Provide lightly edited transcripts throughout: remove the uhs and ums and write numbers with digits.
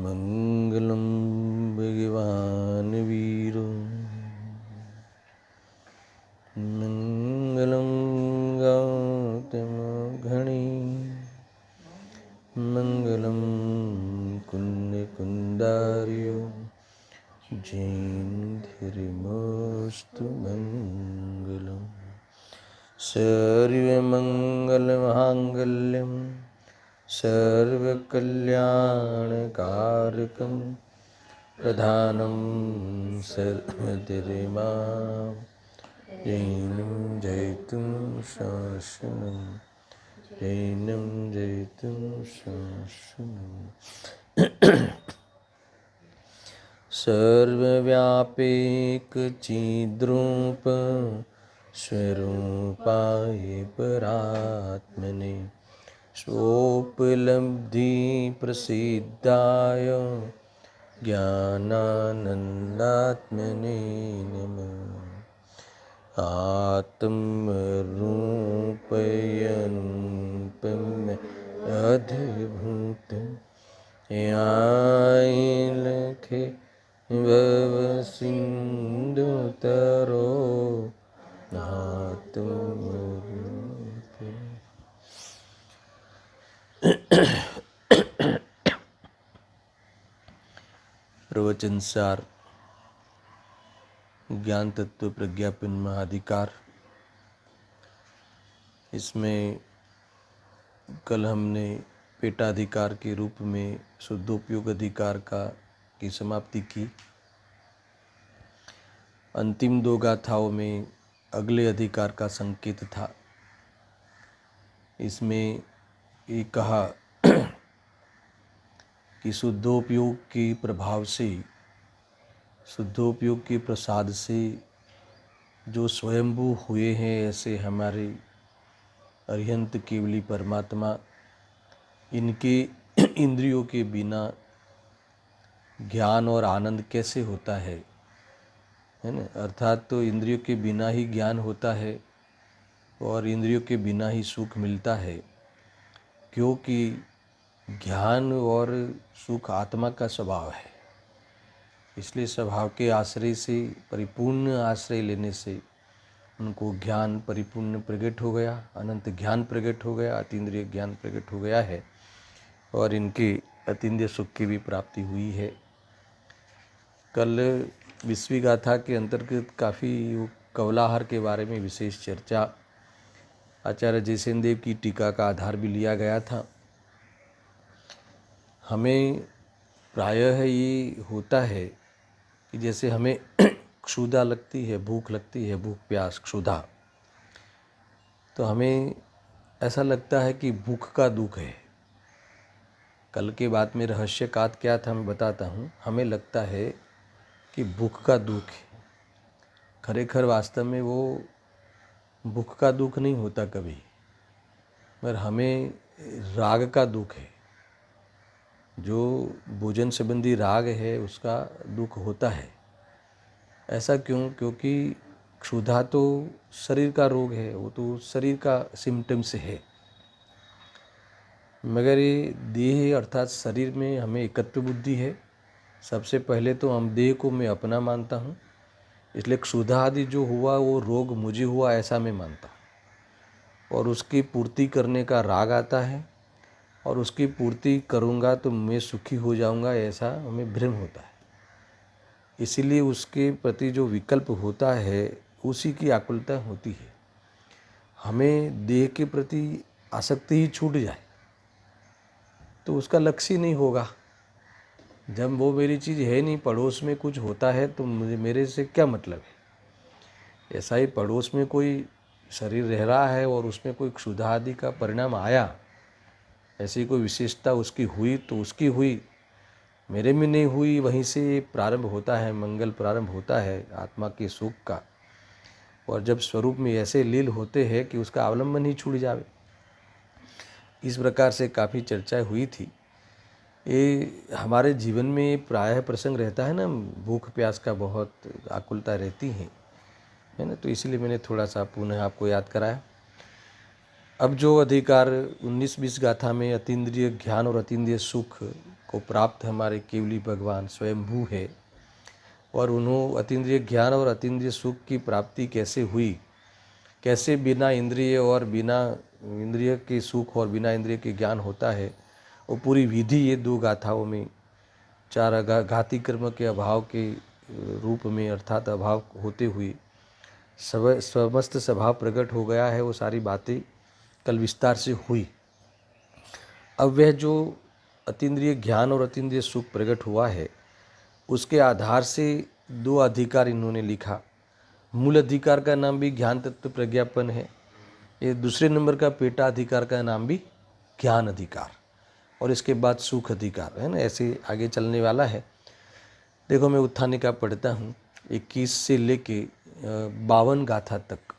मंगलम भगवान वीरो मंगलम गौतम घणी मंगलम कुंद कुंदार्यो जैनधर्मस्तु मंगलम सर्वमंगलमांगल्यं सर्वकल्याणकारकं प्रधानं सर्वधर्मां जैनं जयतुं शासनं जैनं जयतुं शासनं सर्वव्यापैकचिद्रूप स्वरूपाय परात्मने स्वोपलब्धिप्रसिद्धाय ज्ञानानन्दात्मने नमः। आत्मरूपयनुपम अद्भुतं यायलखे भवसिन्धुतरो आत्मरूप। प्रवचन सार ज्ञान तत्व प्रज्ञापन महाधिकार। इसमें कल हमने पेटाधिकार के रूप में शुद्धोपयोग अधिकार की समाप्ति की। अंतिम दो गाथाओं में अगले अधिकार का संकेत था। इसमें ये कहा कि शुद्धोपयोग के प्रभाव से, शुद्धोपयोग के प्रसाद से जो स्वयंभू हुए हैं ऐसे हमारे अरिहंत केवली परमात्मा, इनके इंद्रियों के बिना ज्ञान और आनंद कैसे होता है ना। अर्थात तो इंद्रियों के बिना ही ज्ञान होता है और इंद्रियों के बिना ही सुख मिलता है, क्योंकि ज्ञान और सुख आत्मा का स्वभाव है। इसलिए स्वभाव के आश्रय से, परिपूर्ण आश्रय लेने से उनको ज्ञान परिपूर्ण प्रकट हो गया, अनंत ज्ञान प्रकट हो गया, अतीन्द्रिय ज्ञान प्रकट हो गया है और इनके अतीन्द्रिय सुख की भी प्राप्ति हुई है। कल 20वीं गाथा के अंतर्गत काफ़ी कवलाहार के बारे में विशेष चर्चा आचार्य जयसेन देव की टीका का आधार भी लिया गया था। हमें प्रायः ये होता है कि जैसे हमें क्षुधा लगती है, भूख लगती है, भूख प्यास क्षुधा, तो हमें ऐसा लगता है कि भूख का दुख है। कल के बात में रहस्य कात क्या था मैं बताता हूँ। हमें लगता है कि भूख का दुख है, खरेखर वास्तव में वो भूख का दुख नहीं होता कभी, पर हमें राग का दुख है। जो भोजन संबंधी राग है उसका दुख होता है। ऐसा क्यों? क्योंकि क्षुधा तो शरीर का रोग है, वो तो शरीर का सिम्टम्स है, मगर ये देह अर्थात शरीर में हमें एकत्व बुद्धि है। सबसे पहले तो हम देह को मैं अपना मानता हूँ, इसलिए क्षुधा आदि जो हुआ वो रोग मुझे हुआ ऐसा मैं मानता हूँ, और उसकी पूर्ति करने का राग आता है और उसकी पूर्ति करूँगा तो मैं सुखी हो जाऊँगा ऐसा हमें भ्रम होता है। इसीलिए उसके प्रति जो विकल्प होता है उसी की आकुलता होती है। हमें देह के प्रति आसक्ति ही छूट जाए तो उसका लक्ष्य ही नहीं होगा। जब वो मेरी चीज़ है नहीं, पड़ोस में कुछ होता है तो मुझे मेरे से क्या मतलब है। ऐसा ही पड़ोस में कोई शरीर रह रहा है और उसमें कोई क्षुधा आदि का परिणाम आया, ऐसी कोई विशेषता उसकी हुई तो उसकी हुई, मेरे में नहीं हुई। वहीं से प्रारंभ होता है, मंगल प्रारंभ होता है आत्मा के सुख का। और जब स्वरूप में ऐसे लील होते हैं कि उसका अवलंबन ही छूट जावे, इस प्रकार से काफ़ी चर्चा हुई थी। ये हमारे जीवन में प्रायः प्रसंग रहता है ना, भूख प्यास का बहुत आकुलता रहती है ना, तो इसीलिए मैंने थोड़ा सा पुनः आपको याद कराया। अब जो अधिकार 19-20 गाथा में अतीन्द्रिय ज्ञान और अतीन्द्रिय सुख को प्राप्त हमारे केवली भगवान स्वयंभू है, और उन्होंने अतीन्द्रिय ज्ञान और अतीन्द्रिय सुख की प्राप्ति कैसे हुई, कैसे बिना इंद्रिय और बिना इंद्रिय के सुख और बिना इंद्रिय के ज्ञान होता है, वो पूरी विधि ये 2 गाथाओं में, 4 घाती कर्म के अभाव के रूप में अर्थात अभाव होते हुए समस्त स्वभाव प्रकट हो गया है। वो सारी बातें कल विस्तार से हुई। अब वह जो अतीन्द्रिय ज्ञान और अतीन्द्रिय सुख प्रकट हुआ है, उसके आधार से 2 अधिकार इन्होंने लिखा। मूल अधिकार का नाम भी ज्ञान तत्व प्रज्ञापन है। ये दूसरे नंबर का पेटा अधिकार का नाम भी ज्ञान अधिकार, और इसके बाद सुख अधिकार है ना, ऐसे आगे चलने वाला है। देखो मैं उत्थानिका पढ़ता हूँ। 21 से लेके 52 गाथा तक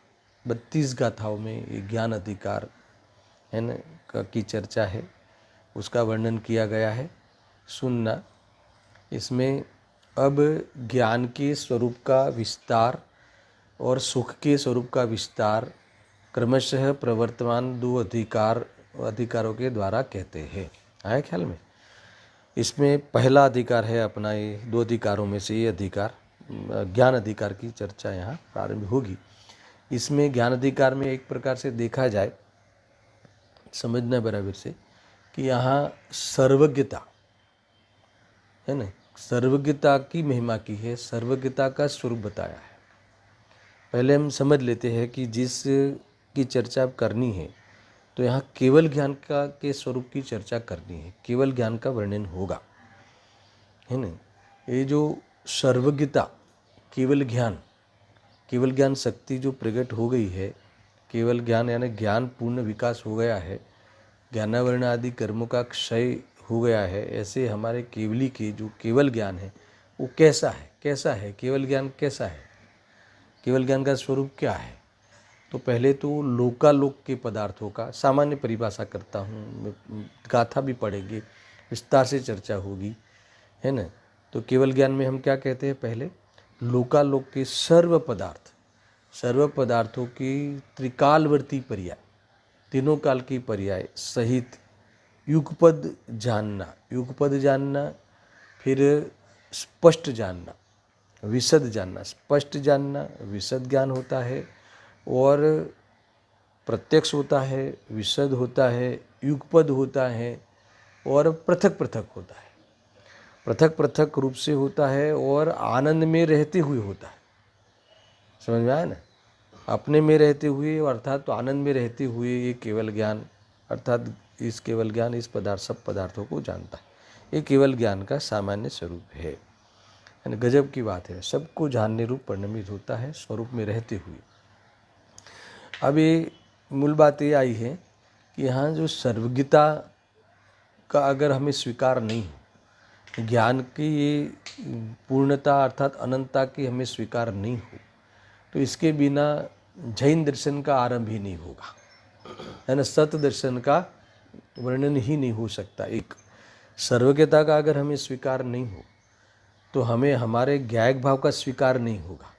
32 गाथाओं में ये ज्ञान अधिकार है ना की चर्चा है, उसका वर्णन किया गया है। सुनना, इसमें अब ज्ञान के स्वरूप का विस्तार और सुख के स्वरूप का विस्तार क्रमशः प्रवर्तमान 2 अधिकारों के द्वारा कहते हैं। आया ख्याल में? इसमें पहला अधिकार है अपना, ये 2 अधिकारों में से ये अधिकार ज्ञान अधिकार की चर्चा यहाँ प्रारंभ होगी। इसमें ज्ञान अधिकार में एक प्रकार से देखा जाए, समझना बराबर से, कि यहाँ सर्वज्ञता है ना, सर्वज्ञता की महिमा की है, सर्वज्ञता का स्वरूप बताया है। पहले हम समझ लेते हैं कि जिस की चर्चा करनी है, तो यहाँ केवल ज्ञान का के स्वरूप की चर्चा करनी है, केवल ज्ञान का वर्णन होगा, है ना। ये जो सर्वज्ञता, केवल ज्ञान शक्ति जो प्रकट हो गई है, केवल ज्ञान यानी ज्ञान पूर्ण विकास हो गया है, ज्ञानावरण आदि कर्मों का क्षय हो गया है। ऐसे हमारे केवली के जो केवल ज्ञान है वो कैसा है, केवल ज्ञान कैसा है, केवल ज्ञान का स्वरूप क्या है। तो पहले तो लोकालोक के पदार्थों का सामान्य परिभाषा करता हूँ, गाथा भी पढ़ेंगे, विस्तार से चर्चा होगी, है ना। तो केवल ज्ञान में हम क्या कहते हैं, पहले लोकालोक के सर्व पदार्थों की त्रिकालवर्ती पर्याय, तीनों काल की पर्याय सहित युगपद जानना, फिर स्पष्ट जानना, विशद जानना। स्पष्ट जानना विशद ज्ञान होता है, और प्रत्यक्ष होता है, विशद होता है, युगपद होता है, और पृथक पृथक होता है। पृथक पृथक रूप से होता है और आनंद में रहते हुए होता है। समझ में आया ना? अपने में रहते हुए अर्थात तो आनंद में रहते हुए ये केवल ज्ञान, अर्थात इस केवल ज्ञान इस सब पदार्थों को जानता है। ये केवल ज्ञान का सामान्य स्वरूप है। यानी गजब की बात है, सबको जानने रूप परिणमित होता है स्वरूप में रहते हुए। अब ये मूल बात ये आई है कि यहाँ जो सर्वज्ञता का अगर हमें स्वीकार नहीं हो, ज्ञान की ये पूर्णता अर्थात अनंतता की हमें स्वीकार नहीं हो, तो इसके बिना जैन दर्शन का आरंभ ही नहीं होगा, है ना। सत दर्शन का वर्णन ही नहीं हो सकता। एक सर्वज्ञता का अगर हमें स्वीकार नहीं हो, तो हमें हमारे ज्ञायक भाव का स्वीकार नहीं होगा,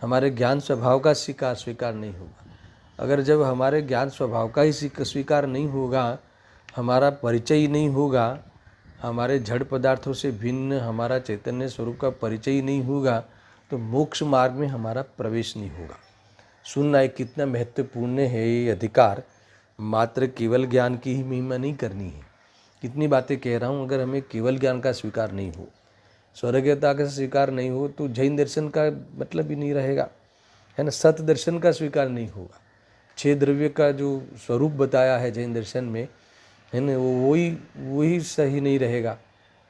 हमारे ज्ञान स्वभाव का स्वीकार नहीं होगा। अगर जब हमारे ज्ञान स्वभाव का ही स्वीकार नहीं होगा, हमारा परिचय ही नहीं होगा, हमारे जड़ पदार्थों से भिन्न हमारा चैतन्य स्वरूप का परिचय ही नहीं होगा, तो मोक्ष मार्ग में हमारा प्रवेश नहीं होगा। सुनना एक कितना महत्वपूर्ण है ये अधिकार। मात्र केवल ज्ञान की ही महिमा नहीं करनी है। कितनी बातें कह रहा हूँ, अगर हमें केवल ज्ञान का स्वीकार नहीं हो, स्वर्गीयता का स्वीकार नहीं हो, तो जैन दर्शन का मतलब ही नहीं रहेगा, है ना। सत दर्शन का स्वीकार नहीं होगा। 6 द्रव्य का जो स्वरूप बताया है जैन दर्शन में, है ना, वो वही सही नहीं रहेगा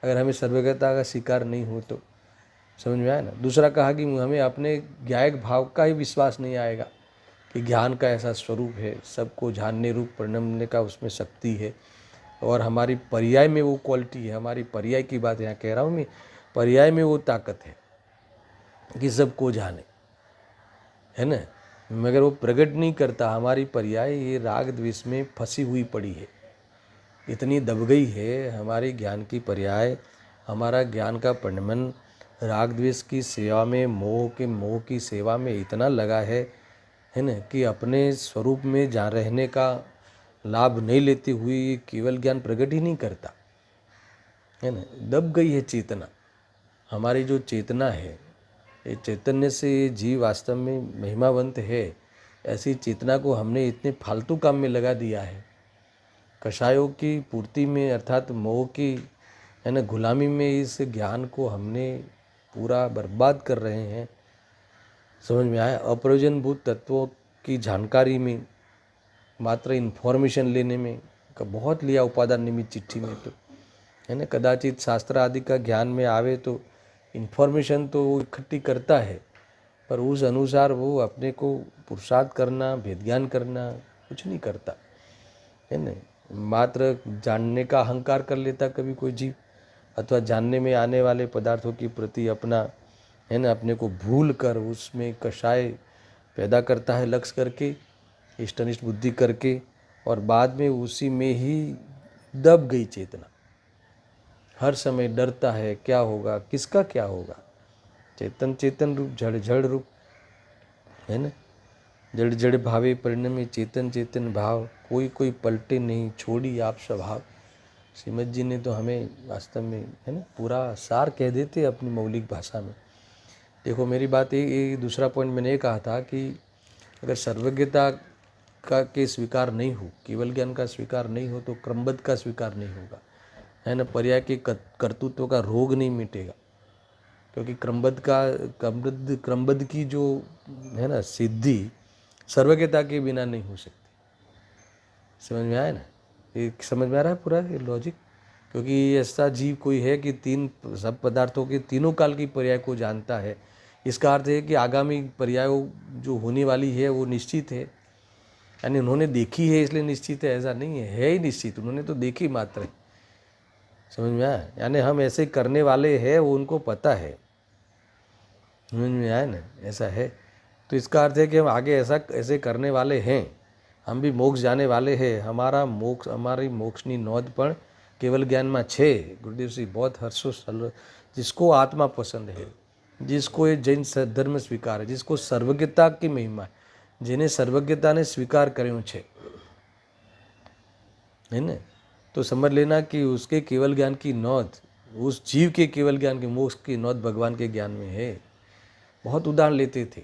अगर हमें सर्वज्ञता का स्वीकार नहीं हो तो। समझ में आया ना। दूसरा कहा कि हमें अपने ज्ञायक भाव का ही विश्वास नहीं आएगा कि ज्ञान का ऐसा स्वरूप है, सबको जानने रूप परिणमने का उसमें शक्ति है, और हमारी पर्याय में वो क्वालिटी है। हमारी पर्याय की बात यहाँ कह रहा हूँ मैं, पर्याय में वो ताकत है कि सबको जाने, है ना। मगर वो प्रकट नहीं करता। हमारी पर्याय ये राग द्वेष में फंसी हुई पड़ी है, इतनी दब गई है, हमारी ज्ञान की पर्याय, हमारा ज्ञान का पंडमन राग द्वेष की सेवा में, मोह की सेवा में इतना लगा है ना, कि अपने स्वरूप में जा रहने का लाभ नहीं लेते हुए ये केवल ज्ञान प्रकट ही नहीं करता, है ना। दब गई है चेतना। हमारी जो चेतना है, ये चैतन्य से ये जीव वास्तव में महिमावंत है, ऐसी चेतना को हमने इतने फालतू काम में लगा दिया है, कषायों की पूर्ति में, अर्थात मोह की, है ना, गुलामी में इस ज्ञान को हमने पूरा बर्बाद कर रहे हैं। समझ में आया? अप्रयोजनभूत तत्वों की जानकारी में, मात्र इन्फॉर्मेशन लेने में का बहुत लिया उपादान निमित्त चिट्ठी में, तो है ना, कदाचित शास्त्र आदि का ज्ञान में आवे तो इन्फॉर्मेशन तो वो इकट्ठी करता है, पर उस अनुसार वो अपने को पुरुषार्थ करना, भेद ज्ञान करना कुछ नहीं करता, है ना। मात्र जानने का अहंकार कर लेता कभी कोई जीव, अथवा जानने में आने वाले पदार्थों के प्रति अपना, है ना, अपने को भूल कर उसमें कषाय पैदा करता है लक्ष्य करके, इष्टनिष्ठ बुद्धि करके, और बाद में उसी में ही दब गई चेतना। हर समय डरता है, क्या होगा, किसका क्या होगा। चेतन चेतन रूप, जड़ जड़ रूप, है ना। जड़ जड़ भावे परिणमे चेतन चेतन भाव, कोई कोई पलटे नहीं छोड़ी आप स्वभाव। श्रीमद जी ने तो हमें वास्तव में, है ना, पूरा सार कह देते अपनी मौलिक भाषा में। देखो मेरी बात ये दूसरा पॉइंट मैंने ये कहा था कि अगर सर्वज्ञता का के स्वीकार नहीं हो, केवल ज्ञान का स्वीकार नहीं हो, तो क्रमबद्ध का स्वीकार नहीं होगा, है ना। पर्याय के कर्तृत्व का रोग नहीं मिटेगा, क्योंकि क्रमबद्ध की जो, है ना, सिद्धि सर्वज्ञता के बिना नहीं हो सकती। समझ में आया ना? ये समझ में आ रहा है पूरा ये लॉजिक? क्योंकि ऐसा जीव कोई है कि तीन सब पदार्थों के तीनों काल की पर्याय को जानता है। इसका अर्थ है कि आगामी पर्याय जो होने वाली है वो निश्चित है, यानी उन्होंने देखी है इसलिए निश्चित है, ऐसा नहीं है ही निश्चित, उन्होंने तो देखी मात्र है। समझ में आया? यानी हम ऐसे करने वाले हैं वो उनको पता है। समझ में आया ना? ऐसा है। तो इसका अर्थ है कि हम आगे ऐसे करने वाले हैं, हम भी मोक्ष जाने वाले हैं। हमारी मोक्षनी नोंध पण केवल ज्ञान में छे। गुरुदेव श्री बहुत हर्षो जिसको आत्मा पसंद है, जिसको ये जैन धर्म स्वीकार है, जिसको सर्वज्ञता की महिमा है, जिन्हें सर्वज्ञता ने स्वीकार કર્યું છે, है ना, तो समझ लेना कि उसके केवल ज्ञान की नोंध, उस जीव के केवल ज्ञान की, मोक्ष की नोंध भगवान के ज्ञान में है। बहुत उदाहरण लेते थे।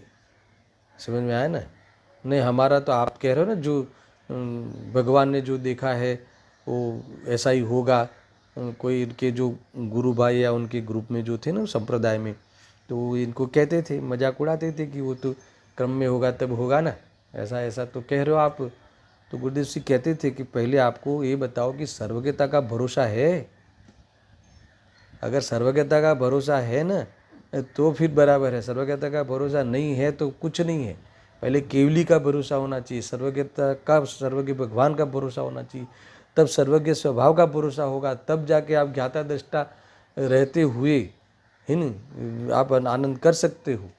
समझ में आया ना? नहीं हमारा तो आप कह रहे हो ना, जो भगवान ने जो देखा है वो ऐसा ही होगा। कोई इनके जो गुरु भाई या उनके ग्रुप में जो थे ना संप्रदाय में, तो वो इनको कहते थे, मजाक उड़ाते थे कि वो तो क्रम में होगा तब होगा ना, ऐसा ऐसा तो कह रहे हो आप। तो गुरुदेव सिंह कहते थे कि पहले आपको ये बताओ कि सर्वज्ञता का भरोसा है। अगर सर्वज्ञता का भरोसा है ना तो फिर बराबर है, सर्वज्ञता का भरोसा नहीं है तो कुछ नहीं है। पहले केवली का भरोसा होना चाहिए, सर्वज्ञता का, सर्वज्ञ भगवान का भरोसा होना चाहिए, तब सर्वज्ञ स्वभाव का भरोसा होगा, तब जाके आप ज्ञाता दृष्टा रहते हुए है न आप आनंद कर सकते हो।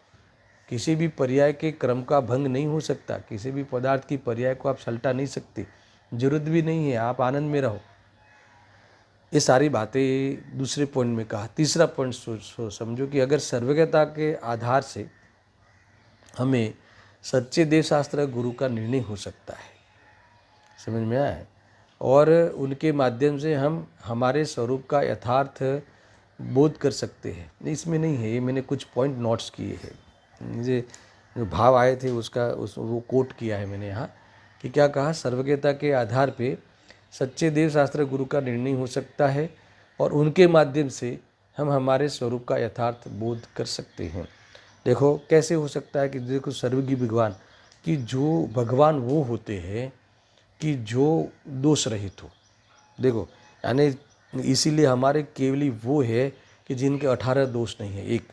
किसी भी पर्याय के क्रम का भंग नहीं हो सकता, किसी भी पदार्थ की पर्याय को आप सल्टा नहीं सकते, जरूरत भी नहीं है, आप आनंद में रहो। ये सारी बातें दूसरे पॉइंट में कहा। तीसरा पॉइंट समझो कि अगर सर्वज्ञता के आधार से हमें सच्चे देवशास्त्र गुरु का निर्णय हो सकता है, समझ में आया, और उनके माध्यम से हम हमारे स्वरूप का यथार्थ बोध कर सकते हैं। इसमें नहीं है, ये मैंने कुछ पॉइंट नोट्स किए हैं, मुझे जो भाव आए थे वो कोट किया है मैंने यहाँ, कि क्या कहा, सर्वज्ञता के आधार पे सच्चे देवशास्त्र गुरु का निर्णय हो सकता है और उनके माध्यम से हम हमारे स्वरूप का यथार्थ बोध कर सकते हैं। देखो कैसे हो सकता है कि देखो सर्वज्ञ भगवान कि जो भगवान वो होते हैं कि जो दोष रहित हो। देखो यानी इसीलिए हमारे केवली वो है कि जिनके 18 दोष नहीं है, एक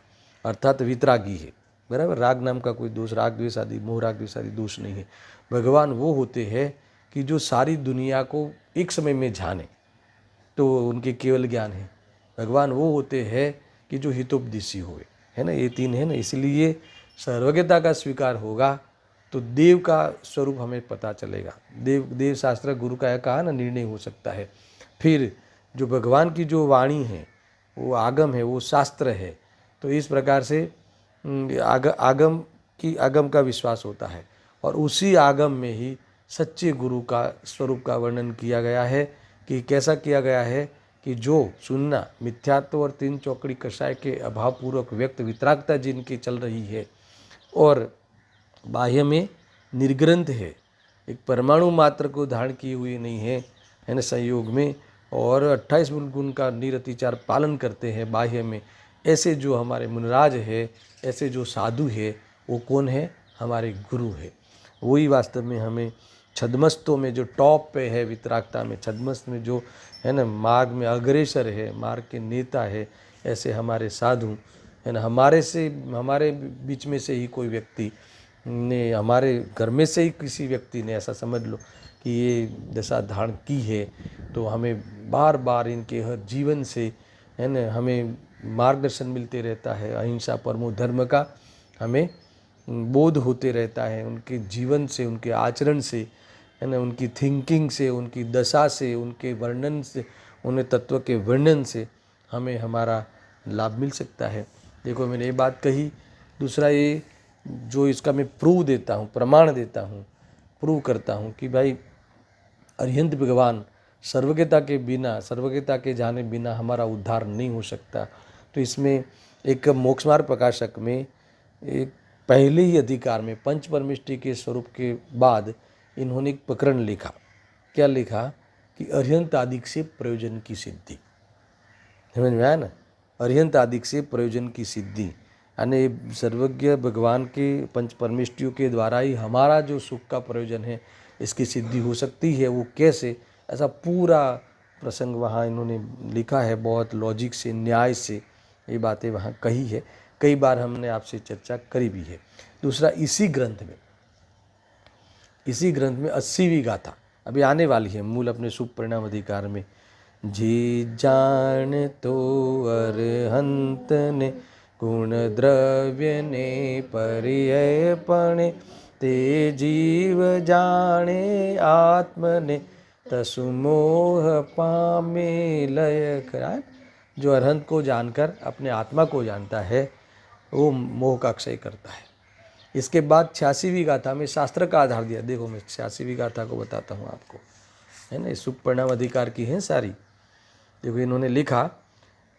अर्थात वितरागी है, बराबर, राग नाम का कोई दोष, राग द्वेष आदि, मोह राग द्वेष आदि दोष नहीं है। भगवान वो होते हैं कि जो सारी दुनिया को एक समय में जाने, तो उनके केवल ज्ञान है। भगवान वो होते हैं कि जो हितोपदेशी हुए, है ना, ये तीन है ना। इसलिए सर्वज्ञता का स्वीकार होगा तो देव का स्वरूप हमें पता चलेगा। देव शास्त्र गुरु का कहा ना निर्णय हो सकता है। फिर जो भगवान की जो वाणी है वो आगम है, वो शास्त्र है। तो इस प्रकार से आगम का विश्वास होता है और उसी आगम में ही सच्चे गुरु का स्वरूप का वर्णन किया गया है कि कैसा किया गया है कि जो सुनना मिथ्यात्व और तीन चौकड़ी कषाय के अभावपूर्वक व्यक्त वितरागता जिनकी चल रही है और बाह्य में निर्ग्रंथ है, एक परमाणु मात्र को धारण की हुई नहीं है ना संयोग में, और 28 गुण का निरतिचार पालन करते हैं बाह्य में, ऐसे जो हमारे मुनराज है, ऐसे जो साधु है, वो कौन है? हमारे गुरु है। वही वास्तव में हमें छद्मस्तों में जो टॉप पे है वितरागता में, छद्मस्त में जो है ना मार्ग में अग्रेसर है, मार्ग के नेता है, ऐसे हमारे साधु है ना, हमारे बीच में से ही कोई व्यक्ति ने, हमारे घर में से ही किसी व्यक्ति ने ऐसा समझ लो कि ये दशा धारण की है, तो हमें बार बार इनके हर जीवन से है ना हमें मार्गदर्शन मिलते रहता है, अहिंसा परमो धर्म का हमें बोध होते रहता है, उनके जीवन से, उनके आचरण से है ना, उनकी थिंकिंग से, उनकी दशा से, उनके वर्णन से, उन्हें तत्व के वर्णन से हमें हमारा लाभ मिल सकता है। देखो मैंने ये बात कही। दूसरा ये जो इसका मैं प्रूव देता हूँ, प्रमाण देता हूँ, प्रूव करता हूँ कि भाई अरिहंत भगवान सर्वज्ञता के बिना, सर्वज्ञता के जाने बिना हमारा उद्धार नहीं हो सकता। तो इसमें एक मोक्षमार्ग प्रकाशक में एक पहले ही अधिकार में पंच परमेष्टि के स्वरूप के बाद इन्होंने एक प्रकरण लिखा। क्या लिखा? कि अरिहंत आदिक से प्रयोजन की सिद्धि। समझ में आया ना? अरिहंत आदिक से प्रयोजन की सिद्धि, यानी सर्वज्ञ भगवान के पंच परमेष्टियों के द्वारा ही हमारा जो सुख का प्रयोजन है इसकी सिद्धि हो सकती है। वो कैसे? ऐसा पूरा प्रसंग वहाँ इन्होंने लिखा है, बहुत लॉजिक से, न्याय से ये बातें वहाँ कही है। कई बार हमने आपसे चर्चा करी भी है। दूसरा, इसी ग्रंथ में 80वीं गाथा अभी आने वाली है, मूल अपने शुभ परिणाम अधिकार में। जी जान तो अरहंत ने गुण द्रव्य ने पर्यय पणे, ते जीव जाने आत्म ने तसु मोह पामे लय कराए। जो अरहंत को जानकर अपने आत्मा को जानता है वो मोह का क्षय करता है। इसके बाद 86वीं गाथा में शास्त्र का आधार दिया। देखो मैं 86वीं गाथा को बताता हूँ आपको, है ना, शुभ परिणाम अधिकार की है सारी। देखो इन्होंने लिखा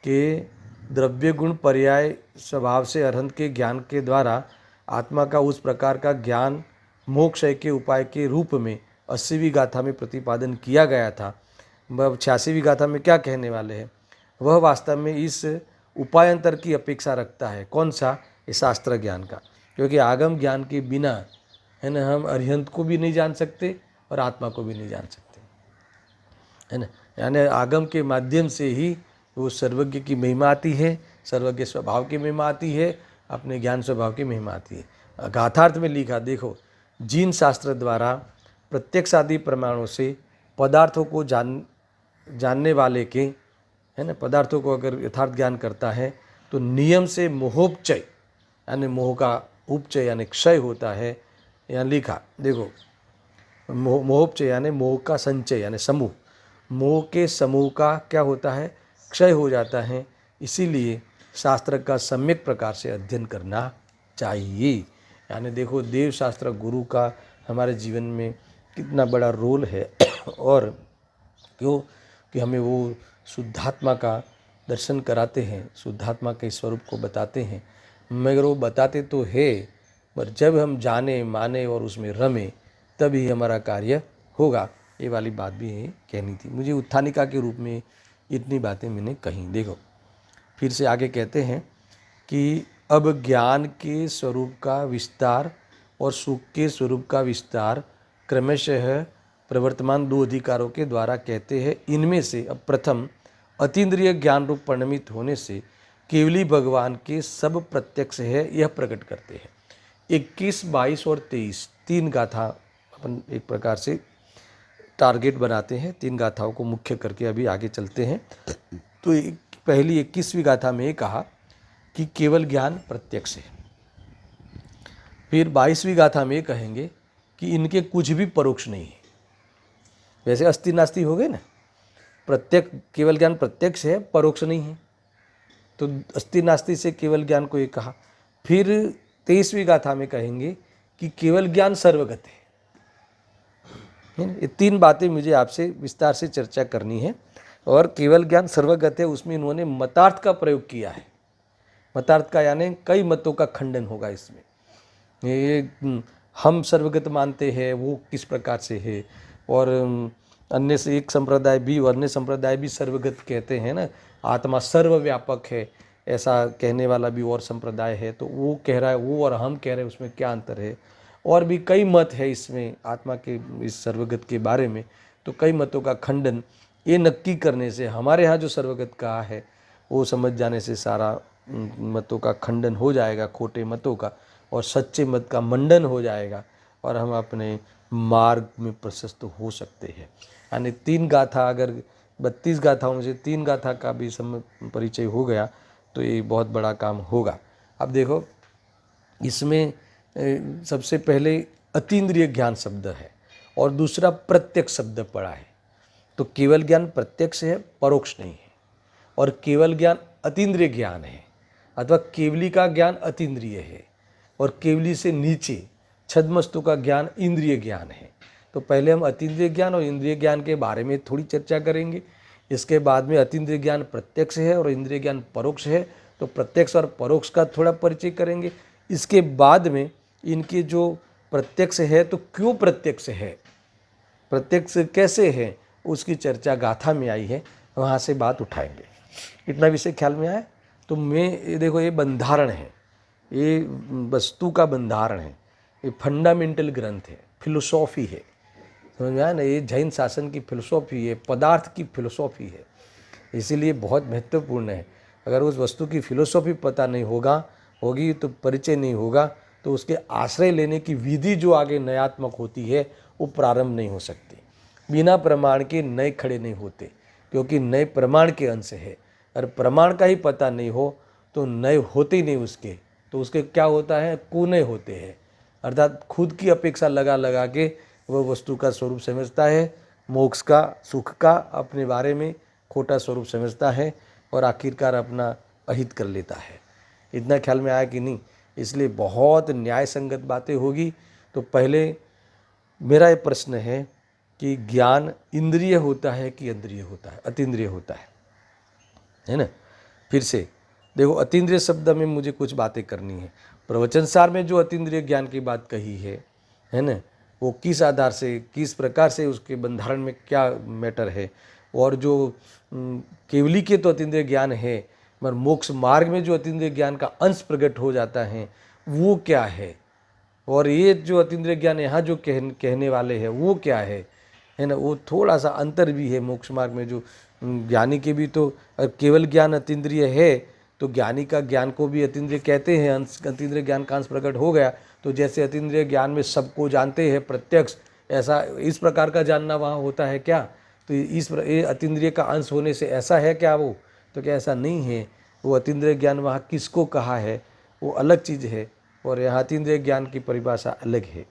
कि द्रव्य गुण पर्याय स्वभाव से अरहंत के ज्ञान के द्वारा आत्मा का उस प्रकार का ज्ञान मोक्ष के उपाय के रूप में 80वीं गाथा में प्रतिपादन किया गया था। वह 86वीं गाथा में क्या कहने वाले हैं? वह वास्तव में इस उपायांतर की अपेक्षा रखता है। कौन सा? ये शास्त्र ज्ञान का। क्योंकि आगम ज्ञान के बिना है ना हम अरिहंत को भी नहीं जान सकते और आत्मा को भी नहीं जान सकते, है ना। यानी आगम के माध्यम से ही वो सर्वज्ञ की महिमा आती है, सर्वज्ञ स्वभाव की महिमा आती है, अपने ज्ञान स्वभाव की महिमा आती है। गाथार्थ में लिखा, देखो, जिन शास्त्र द्वारा प्रत्यक्ष आदि प्रमाणों से पदार्थों को जानने वाले के, है ना, पदार्थों को अगर यथार्थ ज्ञान करता है तो नियम से मोहोपचय यानी मोह का उपचय यानी क्षय होता है। यहाँ लिखा देखो, मोहोपचय यानी मोह का संचय यानी समूह, मोह के समूह का क्या होता है? क्षय हो जाता है। इसीलिए शास्त्र का सम्यक प्रकार से अध्ययन करना चाहिए। यानी देखो देव शास्त्र गुरु का हमारे जीवन में कितना बड़ा रोल है और क्यों कि हमें वो शुद्धात्मा का दर्शन कराते हैं, शुद्धात्मा के स्वरूप को बताते हैं। मगर वो बताते तो है, पर जब हम जाने माने और उसमें रमें तभी हमारा कार्य होगा। ये वाली बात भी कहनी थी मुझे। उत्थानिका के रूप में इतनी बातें मैंने कही। देखो फिर से आगे कहते हैं कि अब ज्ञान के स्वरूप का विस्तार और सुख के स्वरूप का विस्तार क्रमशः प्रवर्तमान दो अधिकारों के द्वारा कहते हैं। इनमें से अब प्रथम अतीन्द्रिय ज्ञान रूप परिणमित होने से केवली भगवान के सब प्रत्यक्ष है यह प्रकट करते हैं। 21, 22 और 23 तीन गाथा अपन एक प्रकार से टारगेट बनाते हैं। तीन गाथाओं को मुख्य करके अभी आगे चलते हैं। तो पहली 21वीं गाथा में कहा कि केवल ज्ञान प्रत्यक्ष है। फिर 22वीं गाथा में कहेंगे कि इनके कुछ भी परोक्ष नहीं है। वैसे अस्ति नास्ति हो गए ना, केवल ज्ञान प्रत्यक्ष है, परोक्ष नहीं है। तो अस्ति नास्ति से केवल ज्ञान को ये कहा। फिर 23वीं गाथा में कहेंगे कि केवल ज्ञान सर्वगत है। ये 3 बातें मुझे आपसे विस्तार से चर्चा करनी है। और केवल ज्ञान सर्वगत है, उसमें इन्होंने मतार्थ का प्रयोग किया है। मतार्थ का यानी कई मतों का खंडन होगा इसमें। ये हम सर्वगत मानते हैं वो किस प्रकार से है, और अन्य से एक संप्रदाय भी और अन्य संप्रदाय भी सर्वगत कहते हैं ना, आत्मा सर्वव्यापक है, ऐसा कहने वाला भी और संप्रदाय है। तो वो कह रहा है, वो और हम कह रहे हैं, उसमें क्या अंतर है। और भी कई मत है इसमें आत्मा के इस सर्वगत के बारे में। तो कई मतों का खंडन ये नक्की करने से, हमारे यहाँ जो सर्वगत कहा है वो समझ जाने से सारा मतों का खंडन हो जाएगा, खोटे मतों का, और सच्चे मत का मंडन हो जाएगा, और हम अपने मार्ग में प्रशस्त हो सकते हैं। यानी 3 गाथा, अगर 32 गाथाओं में से 3 गाथा का भी परिचय हो गया तो ये बहुत बड़ा काम होगा। अब देखो, इसमें सबसे पहले अतीन्द्रिय ज्ञान शब्द है और दूसरा प्रत्यक्ष शब्द पड़ा है। तो केवल ज्ञान प्रत्यक्ष है, परोक्ष नहीं है। और केवल ज्ञान अतीन्द्रिय ज्ञान है, अथवा केवली का ज्ञान अतीन्द्रिय है, और केवली से नीचे छद्मस्तु का ज्ञान इंद्रिय ज्ञान है। तो पहले हम अतीन्द्रिय ज्ञान और इंद्रिय ज्ञान के बारे में थोड़ी चर्चा करेंगे। इसके बाद में अतीन्द्रिय ज्ञान प्रत्यक्ष है और इंद्रिय ज्ञान परोक्ष है, तो प्रत्यक्ष और परोक्ष का थोड़ा परिचय करेंगे। इसके बाद में इनके जो प्रत्यक्ष है तो क्यों प्रत्यक्ष है, प्रत्यक्ष कैसे है, उसकी चर्चा गाथा में आई है, वहाँ से बात उठाएंगे। इतना विषय ख्याल में आया। तो देखो, ये बंधारण है, ये वस्तु का बंधारण है, ये फंडामेंटल ग्रंथ है, फिलोसॉफी है, समझ में आया ना। ये जैन शासन की फिलोसॉफी है, पदार्थ की फिलोसॉफी है, इसीलिए बहुत महत्वपूर्ण है। अगर उस वस्तु की फिलोसॉफी पता नहीं होगी तो परिचय नहीं होगा, तो उसके आश्रय लेने की विधि जो आगे नयात्मक होती है वो प्रारंभ नहीं हो सकती। बिना प्रमाण के नए खड़े नहीं होते, क्योंकि नए प्रमाण के अंश है। अगर प्रमाण का ही पता नहीं हो तो नए होते ही नहीं उसके, तो उसके क्या होता है, कुनय होते हैं। अर्थात खुद की अपेक्षा लगा लगा के वह वस्तु का स्वरूप समझता है, मोक्ष का, सुख का अपने बारे में खोटा स्वरूप समझता है, और आखिरकार अपना अहित कर लेता है। इतना ख्याल में आया कि नहीं। इसलिए बहुत न्याय संगत बातें होगी। तो पहले मेरा ये प्रश्न है कि ज्ञान इंद्रिय होता है कि इंद्रिय होता है, अतीन्द्रिय होता है ना। फिर से देखो, अतीन्द्रिय शब्द में मुझे कुछ बातें करनी है। प्रवचन सार में जो अतीन्द्रिय ज्ञान की बात कही है ना, वो किस आधार से, किस प्रकार से, उसके बंधारण में क्या मैटर है, और जो केवली के तो अतीन्द्रिय ज्ञान है, मगर मोक्ष मार्ग में जो अतीन्द्रिय ज्ञान का अंश प्रकट हो जाता है वो क्या है, और ये जो अतीन्द्रिय ज्ञान यहाँ जो कहने वाले हैं वो क्या है ना। वो थोड़ा सा अंतर भी है मोक्ष मार्ग में। जो ज्ञानी के भी तो केवल ज्ञान अतीन्द्रिय है, तो ज्ञानी का ज्ञान को भी अतीन्द्रिय कहते हैं, अंश अतीन्द्रिय ज्ञान का अंश प्रकट हो गया। तो जैसे अतीन्द्रिय ज्ञान में सबको जानते हैं प्रत्यक्ष, ऐसा इस प्रकार का जानना वहाँ होता है क्या। तो ये अतीन्द्रिय का अंश होने से ऐसा है क्या वो, तो क्या ऐसा नहीं है। वो अतीन्द्रिय ज्ञान वहाँ किसको कहा है वो अलग चीज़ है, और यहाँ अतीन्द्रिय ज्ञान की परिभाषा अलग है।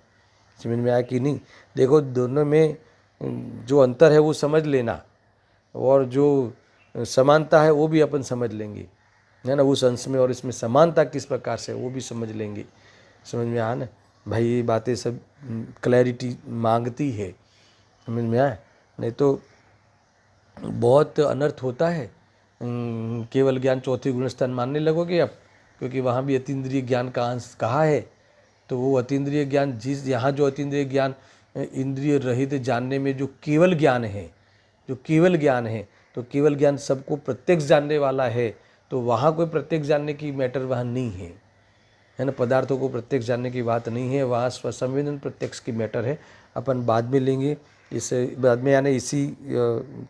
समझ में आया कि नहीं। देखो, दोनों में जो अंतर है वो समझ लेना, और जो समानता है वो भी अपन समझ लेंगे, है ना। उस अंश में और इसमें समानता किस प्रकार से वो भी समझ लेंगे। समझ में आया ना भाई। ये बातें सब क्लैरिटी मांगती है, समझ में आया। नहीं तो बहुत अनर्थ होता है। केवल ज्ञान चौथी गुणस्थान मानने लगोगे अब, क्योंकि वहाँ भी अतीन्द्रिय ज्ञान का अंश कहा है। तो वो अतीन्द्रिय ज्ञान, यहाँ जो अतीन्द्रिय ज्ञान इंद्रिय रहित जानने में जो केवल ज्ञान है, जो केवल ज्ञान है, तो केवल ज्ञान सबको प्रत्यक्ष जानने वाला है। तो वहाँ कोई प्रत्यक्ष जानने की मैटर वहाँ नहीं है ना। पदार्थों को प्रत्यक्ष जानने की बात नहीं है, वहाँ स्वसंवेदन प्रत्यक्ष की मैटर है। अपन बाद में लेंगे, इसे बाद में यानी इसी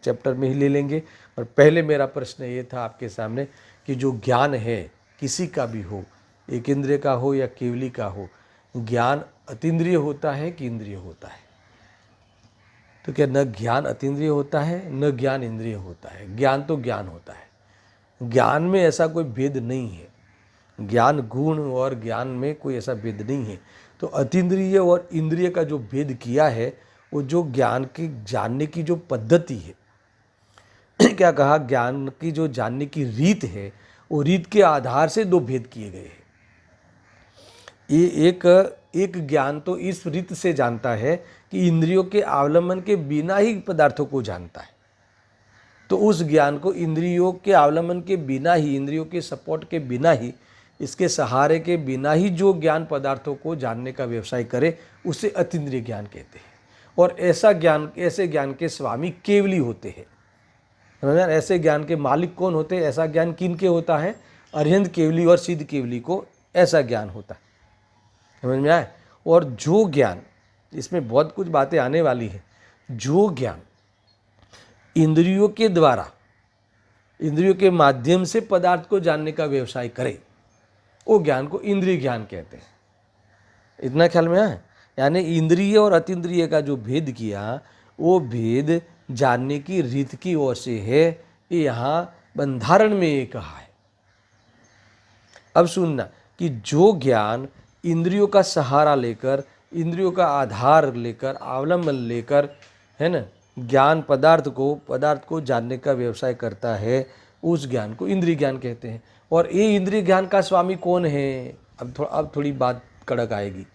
चैप्टर में ही ले लेंगे। और पहले मेरा प्रश्न ये था आपके सामने कि जो ज्ञान है किसी का भी हो, एक इंद्रिय का हो या केवली का हो, ज्ञान अतीन्द्रिय होता है कि इंद्रिय होता है। तो क्या न ज्ञान अतीन्द्रिय होता है न ज्ञान इंद्रिय होता है। ज्ञान तो ज्ञान होता है, ज्ञान में ऐसा कोई भेद नहीं है। ज्ञान गुण और ज्ञान में कोई ऐसा भेद नहीं है। तो अतीन्द्रिय और इंद्रिय का जो भेद किया है वो जो ज्ञान की जानने की जो पद्धति है, क्या कहा, ज्ञान की जो जानने की रीत है वो रीत के आधार से दो भेद किए गए हैं। ये एक ज्ञान तो इस रीत से जानता है कि इंद्रियों के अवलंबन के बिना ही पदार्थों को जानता है, तो उस ज्ञान को इंद्रियों के अवलंबन के बिना ही, इंद्रियों के सपोर्ट के बिना ही, इसके सहारे के बिना ही जो ज्ञान पदार्थों को जानने का व्यवसाय करे उसे अतीन्द्रिय ज्ञान कहते हैं। और ऐसा ज्ञान, ऐसे ज्ञान के स्वामी केवली होते हैं। समझ, ऐसे ज्ञान के मालिक कौन होते हैं? ऐसा ज्ञान किन के होता है? अरिहंत केवली और सिद्ध केवली को ऐसा ज्ञान होता है। समझ में आए? और जो ज्ञान, इसमें बहुत कुछ बातें आने वाली है, जो ज्ञान इंद्रियों के द्वारा, इंद्रियों के माध्यम से पदार्थ को जानने का व्यवसाय करे, वो ज्ञान को इंद्रिय ज्ञान कहते हैं। इतना ख्याल में आए? यानी इंद्रिय और अतीन्द्रिय का जो भेद किया, वो भेद जानने की रीत की ओर से है। ये यहाँ बंधारण में ये कहा है। अब सुनना कि जो ज्ञान इंद्रियों का सहारा लेकर, इंद्रियों का आधार लेकर, अवलंबन लेकर, है ना, ज्ञान पदार्थ को जानने का व्यवसाय करता है, उस ज्ञान को इंद्रिय ज्ञान कहते हैं। और ये इंद्रिय ज्ञान का स्वामी कौन है? अब थोड़ी बात कड़क आएगी।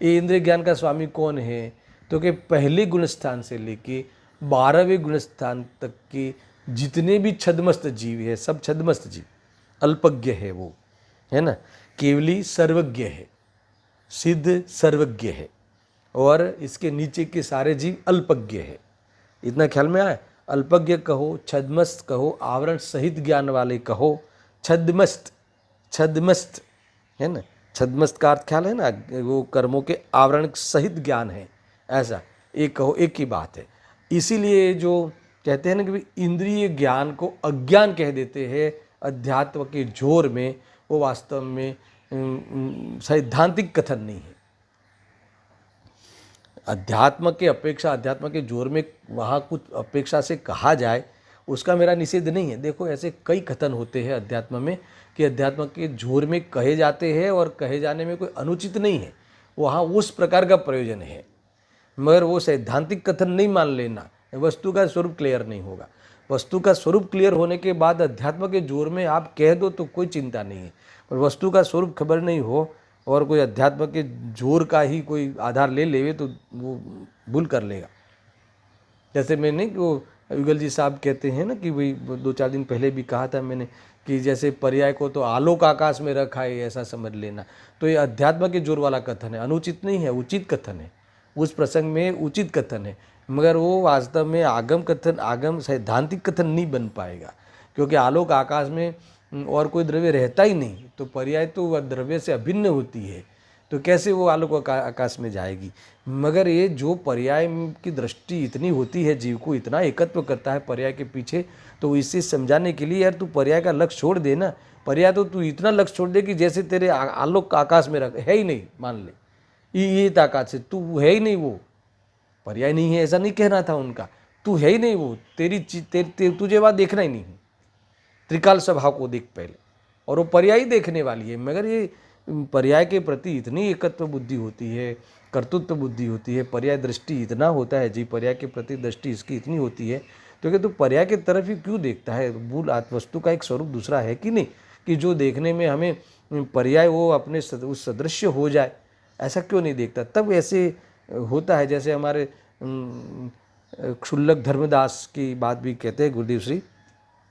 ये इंद्रिय ज्ञान का स्वामी कौन है? तो कि पहले गुणस्थान से लेके 12वें गुणस्थान तक के जितने भी छद्मस्त जीव है, सब छद्मस्त जीव, अल्पज्ञ है वो, है ना, केवली सर्वज्ञ है, सिद्ध सर्वज्ञ है, और इसके नीचे के सारे जीव अल्पज्ञ है। इतना ख्याल में आए? अल्पज्ञ कहो, छद्मस्त कहो, आवरण सहित ज्ञान वाले कहो, छद्मस्त, छद्मस्त, है ना, छद्मस्त का अर्थ ख्याल है ना, वो कर्मों के आवरण सहित ज्ञान है, ऐसा एक कहो, एक ही बात है। इसीलिए जो कहते हैं ना कि इंद्रिय ज्ञान को अज्ञान कह देते हैं अध्यात्म के जोर में, वो वास्तव में सैद्धांतिक कथन नहीं है। अध्यात्म के अपेक्षा, अध्यात्म के जोर में वहाँ कुछ अपेक्षा से कहा जाए, उसका मेरा निषेध नहीं है। देखो, ऐसे कई कथन होते हैं अध्यात्म में कि अध्यात्म के जोर में कहे जाते हैं और कहे जाने में कोई अनुचित नहीं है, वहाँ उस प्रकार का प्रयोजन है, मगर वो सैद्धांतिक कथन नहीं मान लेना, वस्तु का स्वरूप क्लियर नहीं होगा। वस्तु का स्वरूप क्लियर होने के बाद अध्यात्म के जोर में आप कह दो तो कोई चिंता नहीं है, पर वस्तु का स्वरूप खबर नहीं हो और कोई अध्यात्म के जोर का ही कोई आधार ले लेवे तो वो भूल कर लेगा। जैसे मैंने वो युगल जी साहब कहते हैं ना कि वही 2-4 दिन पहले भी कहा था मैंने कि जैसे पर्याय को तो आलोक आकाश में रखा है ऐसा समझ लेना, तो ये अध्यात्म के जोर वाला कथन है, अनुचित नहीं है, उचित कथन है, उस प्रसंग में उचित कथन है, मगर वो वास्तव में आगम कथन, आगम सैद्धांतिक कथन नहीं बन पाएगा, क्योंकि आलोक आकाश में और कोई द्रव्य रहता ही नहीं, तो पर्याय तो वह द्रव्य से अभिन्न होती है, तो कैसे वो आलोक आकाश में जाएगी। मगर ये जो पर्याय की दृष्टि इतनी होती है, जीव को इतना एकत्व करता है पर्याय के पीछे, तो इसे समझाने के लिए यार तू पर्याय का लक्ष्य छोड़ दे ना। पर्याय तो तू इतना लक्ष्य छोड़ दे कि जैसे तेरे आलोक आकाश में रख है ही नहीं, मान ले ये ताकत से तू है ही नहीं, वो पर्याय नहीं है ऐसा नहीं कहना था उनका, तू है ही नहीं वो, तुझे वहाँ देखना ही नहीं है। त्रिकाल स्वभाव को देख पहले, और वो पर्याय देखने वाली है। मगर ये पर्याय के प्रति इतनी एकत्व बुद्धि होती है, कर्तृत्व बुद्धि होती है, पर्याय दृष्टि इतना होता है जी, पर्याय के प्रति दृष्टि इसकी इतनी होती है, तो क्या तू पर्याय की तरफ ही क्यों देखता है? मूल वस्तु का एक स्वरूप दूसरा है कि नहीं, कि जो देखने में हमें पर्याय वो अपने उस सदृश्य हो जाए, ऐसा क्यों नहीं देखता? तब ऐसे होता है। जैसे हमारे क्षुल्लक धर्मदास की बात भी कहते हैं गुरुदेव श्री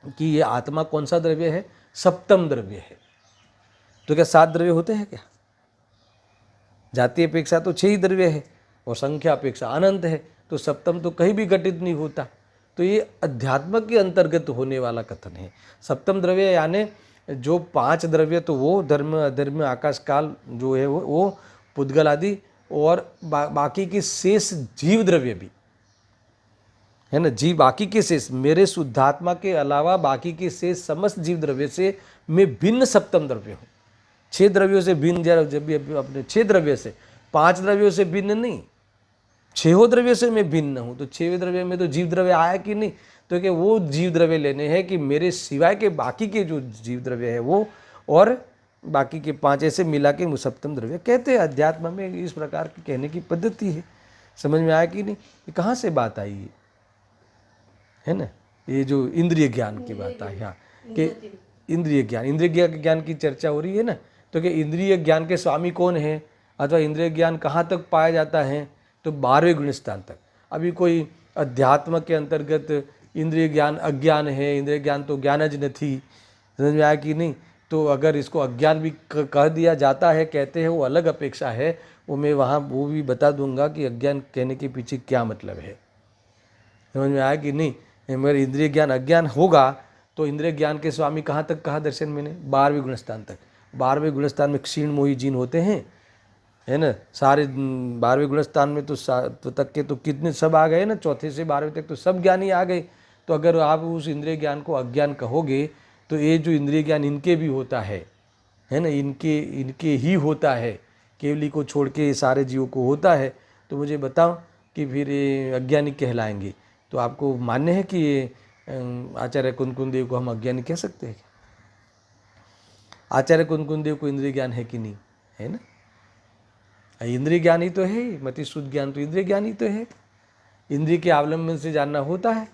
कि ये आत्मा कौन सा द्रव्य है? सप्तम द्रव्य है। तो क्या 7 द्रव्य होते हैं क्या? जाति अपेक्षा तो 6 ही द्रव्य है और संख्या अपेक्षा अनंत है, तो सप्तम तो कहीं भी घटित नहीं होता। तो ये अध्यात्म के अंतर्गत होने वाला कथन है। सप्तम द्रव्य यानी जो 5 द्रव्य, तो वो धर्म, अधर्म, आकाश काल जो है वो पुद्गल आदि, और बाकी के शेष जीव द्रव्य भी है ना, जीव बाकी के शेष, मेरे शुद्धात्मा के अलावा बाकी के शेष समस्त जीव द्रव्य से मैं भिन्न सप्तम द्रव्य हूँ। 6 द्रव्यों से भिन्न, जब भी अपने 6 द्रव्य से, 5 द्रव्यों से भिन्न नहीं, 6 द्रव्यों से मैं भिन्न हूँ। तो 6वें द्रव्य में तो जीव द्रव्य आया कि नहीं? तो क्या वो जीव द्रव्य लेने हैं कि मेरे सिवाय के बाकी के जो जीव द्रव्य है वो, और बाकी के 5 ऐसे मिला के सप्तम द्रव्य कहते हैं। अध्यात्म में इस प्रकार की कहने की पद्धति है। समझ में आया कि नहीं? ये कहाँ से बात आई है ना? ये जो इंद्रिय ज्ञान की बात है यहाँ कि इंद्रिय ज्ञान की चर्चा हो रही है ना, तो कि इंद्रिय ज्ञान के स्वामी कौन है अथवा इंद्रिय ज्ञान कहाँ तक पाया जाता है, तो 12वें गुण स्थान तक। अभी कोई अध्यात्म के अंतर्गत इंद्रिय ज्ञान अज्ञान है, इंद्रिय ज्ञान तो ज्ञान ज नहीं, समझ में आया कि नहीं। तो अगर इसको अज्ञान भी कह दिया जाता है, कहते हैं, वो अलग अपेक्षा है, वो मैं वहाँ वो भी बता दूंगा कि अज्ञान कहने के पीछे क्या मतलब है, समझ में आया कि नहीं। मेरे इंद्रिय ज्ञान अज्ञान होगा तो इंद्रिय ज्ञान के स्वामी कहाँ तक कहा दर्शन मैंने, 12वें गुणस्थान तक। 12वें गुणस्थान में क्षीण मोही जीन होते हैं, है ना, सारे 12वें गुणस्थान में तो तक के तो कितने सब आ गए ना, चौथे से 12वें तक तो सब ज्ञानी आ गए। तो अगर आप उस इंद्रिय ज्ञान को अज्ञान कहोगे तो ये जो इंद्रिय ज्ञान इनके भी होता है ना, इनके ही होता है, केवली को छोड़ के सारे जीवों को होता है, तो मुझे बताओ कि फिर ये अज्ञानी कहलाएंगे। तो आपको मान्य है कि ये आचार्य कुंदकुंद देव को हम अज्ञानी कह सकते हैं? आचार्य कुंदकुंद देव को इंद्रिय ज्ञान है कि नहीं, है ना? इंद्रिय ज्ञान ही तो है, मति शुद्ध ज्ञान तो इंद्रिय ज्ञान ही तो है। इंद्रिय के अवलंबन से जानना होता है,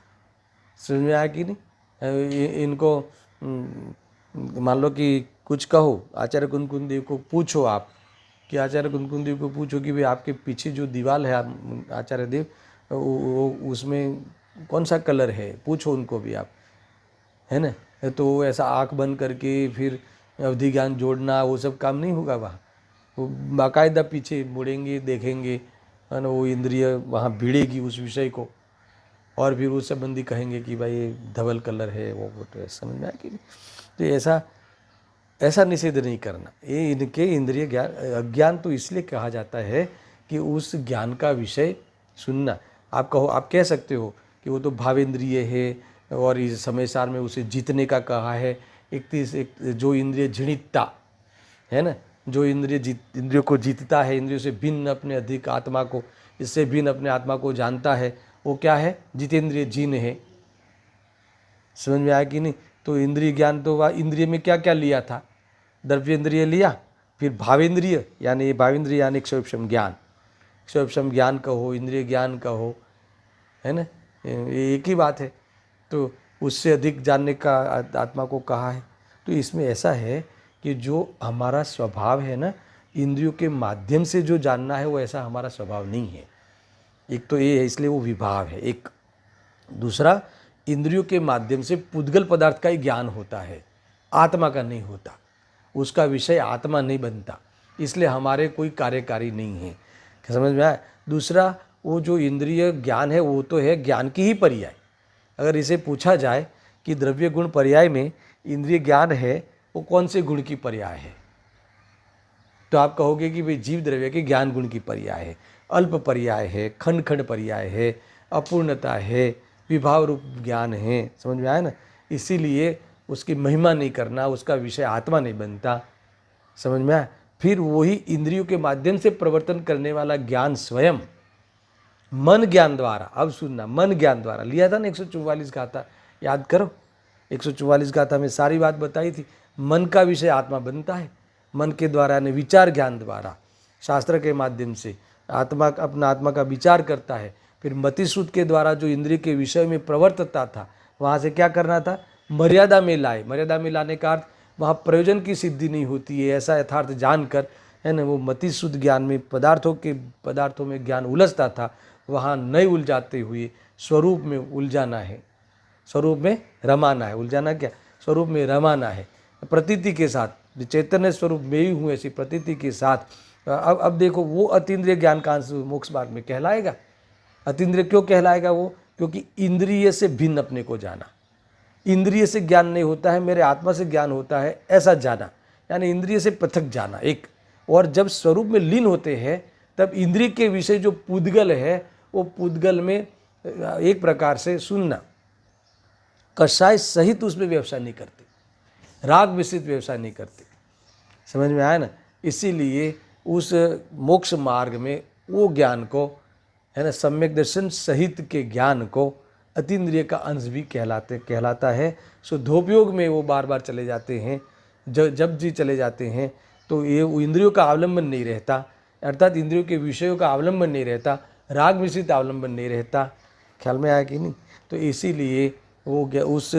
समझ में आया कि नहीं। इनको मान लो कि कुछ कहो, आचार्य कुंदकुंद देव को पूछो आप, कि आचार्य कुंदकुंद देव को पूछो कि भाई आपके पीछे जो दीवार है आचार्य देव, उसमें कौन सा कलर है, पूछो उनको भी आप, है ना। तो ऐसा आँख बंद करके फिर अवधि ज्ञान जोड़ना वो सब काम नहीं होगा वहाँ। वो बाकायदा पीछे मुड़ेंगे, देखेंगे, है ना, वो इंद्रिय वहाँ भिड़ेगी उस विषय को, और फिर उस संबंधी कहेंगे कि भाई ये धवल कलर है, वो तो समझ में आया कि नहीं। तो ऐसा निषेध नहीं करना। ये इनके इंद्रिय ज्ञान अज्ञान तो इसलिए कहा जाता है कि उस ज्ञान का विषय सुनना। आप कह सकते हो कि वो तो भावेंद्रिय है, और इस समय सार में उसे जीतने का कहा है। एक जो इंद्रिय झिणितता है ना, जो इंद्रियों को जीतता है, इंद्रियों से भिन्न अपने अधिक आत्मा को, इससे भिन्न अपने आत्मा को जानता है, वो क्या है, जितेंद्रिय जीन है। समझ में आया कि नहीं। तो इंद्रिय ज्ञान तो वह इंद्रिय में क्या क्या लिया था, द्रव्येंद्रिय लिया, फिर भावेंद्रिय यानी भावेंद्रिय यानी क्षोभक्षम ज्ञान, क्षोभक्षम ज्ञान कहो, इंद्रिय ज्ञान कहो, है ना, ये एक ही बात है। तो उससे अधिक जानने का आत्मा को कहा है। तो इसमें ऐसा है कि जो हमारा स्वभाव है ना, इंद्रियों के माध्यम से जो जानना है, वो ऐसा हमारा स्वभाव नहीं है। एक तो ये है, इसलिए वो विभाव है एक। दूसरा, इंद्रियों के माध्यम से पुद्गल पदार्थ का ही ज्ञान होता है, आत्मा का नहीं होता, उसका विषय आत्मा नहीं बनता, इसलिए हमारे कोई कार्यकारी नहीं है। समझ में आया। दूसरा, वो जो इंद्रिय ज्ञान है वो तो है ज्ञान की ही पर्याय। अगर इसे पूछा जाए कि द्रव्य गुण पर्याय में इंद्रिय ज्ञान है, वो कौन से गुण की पर्याय है, तो आप कहोगे कि भाई जीव द्रव्य के ज्ञान गुण की पर्याय है, अल्प पर्याय है, खंड खंड पर्याय है, अपूर्णता है, विभाव रूप ज्ञान है। समझ में आया ना। इसीलिए उसकी महिमा नहीं करना, उसका विषय आत्मा नहीं बनता। समझ में आया। फिर वही इंद्रियों के माध्यम से प्रवर्तन करने वाला ज्ञान स्वयं मन ज्ञान द्वारा, अब सुनना, मन ज्ञान द्वारा लिया था ना 144 गाथा, याद करो 144 गाथा में सारी बात बताई थी। मन का विषय आत्मा बनता है, मन के द्वारा यानी विचार ज्ञान द्वारा, शास्त्र के माध्यम से आत्मा अपना आत्मा का विचार करता है। फिर मतिश्रुत के द्वारा जो इंद्रिय के विषय में प्रवर्तता था, वहाँ से क्या करना था, मर्यादा में लाए। मर्यादा में लाने का अर्थ वहाँ प्रयोजन की सिद्धि नहीं होती है, ऐसा यथार्थ जानकर, है ना, वो मतिशुद्ध ज्ञान में पदार्थों में ज्ञान उलझता था, वहाँ नहीं उलझाते हुए स्वरूप में उलझाना है, स्वरूप में रमाना है। उलझाना क्या, स्वरूप में रमाना है, प्रतीति के साथ, चैतन्य स्वरूप में ही हूँ ऐसी प्रतीति के साथ। अब देखो, वो अतीन्द्रिय ज्ञान का अंश मोक्ष मार्ग में कहलाएगा। अतीन्द्रिय क्यों कहलाएगा वो, क्योंकि इंद्रिय से भिन्न अपने को जाना। इंद्रिय से ज्ञान नहीं होता है, मेरे आत्मा से ज्ञान होता है, ऐसा जाना, यानी इंद्रिय से पृथक जाना एक। और जब स्वरूप में लीन होते हैं, तब इंद्रिय के विषय जो पुद्गल है, वो पुद्गल में एक प्रकार से सुनना, कषाय सहित उसमें व्यवसाय नहीं करते, राग मिश्रित व्यवसाय नहीं करते। समझ में आया ना। इसीलिए उस मोक्ष मार्ग में वो ज्ञान को, है ना, सम्यक दर्शन सहित के ज्ञान को अतीन्द्रिय का अंश भी कहलाता है। सो धोपयोग में वो बार बार चले जाते हैं, जब जी चले जाते हैं, तो ये इंद्रियों का अवलंबन नहीं रहता, अर्थात इंद्रियों के विषयों का अवलंबन नहीं रहता, राग मिश्रित अवलंबन नहीं रहता। ख्याल में आया कि नहीं। तो इसीलिए उस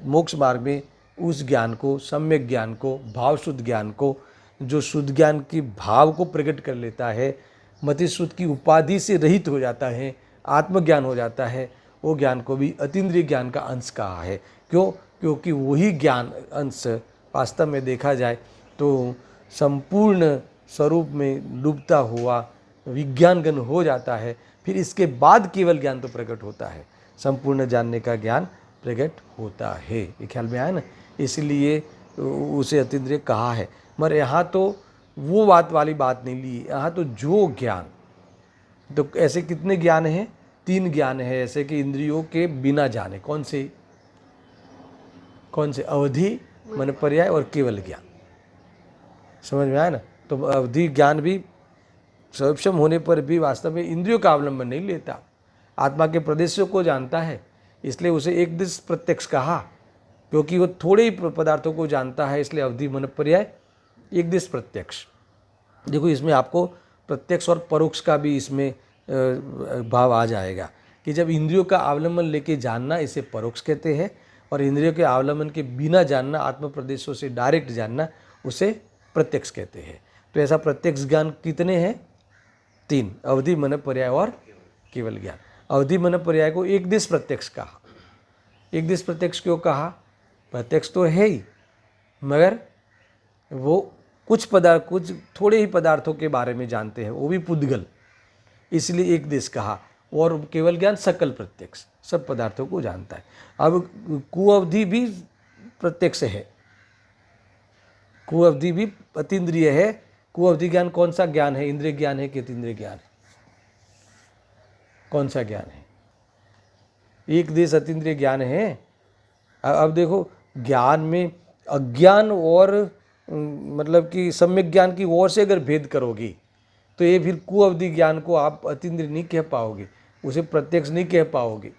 मोक्ष मार्ग में उस ज्ञान को, सम्यक ज्ञान को, भाव शुद्ध ज्ञान को, जो शुद्ध ज्ञान की भाव को प्रकट कर लेता है, मति शुद्ध की उपाधि से रहित हो जाता है, आत्मज्ञान हो जाता है, वो ज्ञान को भी अतीन्द्रिय ज्ञान का अंश कहा है। क्यों? क्योंकि वही ज्ञान अंश वास्तव में देखा जाए तो संपूर्ण स्वरूप में डूबता हुआ विज्ञानगण हो जाता है। फिर इसके बाद केवल ज्ञान तो प्रकट होता है, संपूर्ण जानने का ज्ञान प्रकट होता है। ये ख्याल में आया ना? इसलिए उसे अतीन्द्रिय कहा है। मगर यहाँ तो वो बात वाली बात नहीं ली, यहाँ तो जो ज्ञान, तो ऐसे कितने ज्ञान हैं? 3 ज्ञान है ऐसे कि इंद्रियों के बिना जाने। कौन से? अवधि, मन पर्याय और केवल ज्ञान। समझ में आया ना? तो अवधि ज्ञान भी सक्षम होने पर भी वास्तव में इंद्रियों का अवलंबन नहीं लेता, आत्मा के प्रदेशों को जानता है, इसलिए उसे एक दिश प्रत्यक्ष कहा। क्योंकि वो थोड़े ही पदार्थों को जानता है, इसलिए अवधि मन पर्याय एक दिश प्रत्यक्ष। देखो, इसमें आपको प्रत्यक्ष और परोक्ष का भी इसमें भाव आ जाएगा कि जब इंद्रियों का अवलंबन लेके जानना, इसे परोक्ष कहते हैं, और इंद्रियों के अवलंबन के बिना जानना, आत्म प्रदेशों से डायरेक्ट जानना, उसे प्रत्यक्ष कहते हैं। तो ऐसा प्रत्यक्ष ज्ञान कितने हैं? 3, अवधि मन पर्याय और केवल ज्ञान। अवधि मन पर्याय को एक दिश प्रत्यक्ष कहा। एक दिश प्रत्यक्ष क्यों कहा? प्रत्यक्ष तो है ही, मगर वो कुछ थोड़े ही पदार्थों के बारे में जानते हैं, वो भी पुद्गल, इसलिए एक दिश कहा। और केवल ज्ञान सकल प्रत्यक्ष, सब पदार्थों को जानता है। अब कुअवधि भी प्रत्यक्ष है, कुअवधि भी अतीन्द्रिय है। कुअवधि ज्ञान कौन सा ज्ञान है? इंद्रिय ज्ञान है कि अतीन्द्रिय ज्ञान है? कौन सा ज्ञान है? एक देश अतीन्द्रिय ज्ञान है। अब देखो, ज्ञान में अज्ञान और मतलब कि सम्यक ज्ञान की ओर से अगर भेद करोगी तो ये फिर कुअवधि ज्ञान को आप अतीन्द्रिय नहीं कह पाओगे, उसे प्रत्यक्ष नहीं कह पाओगे,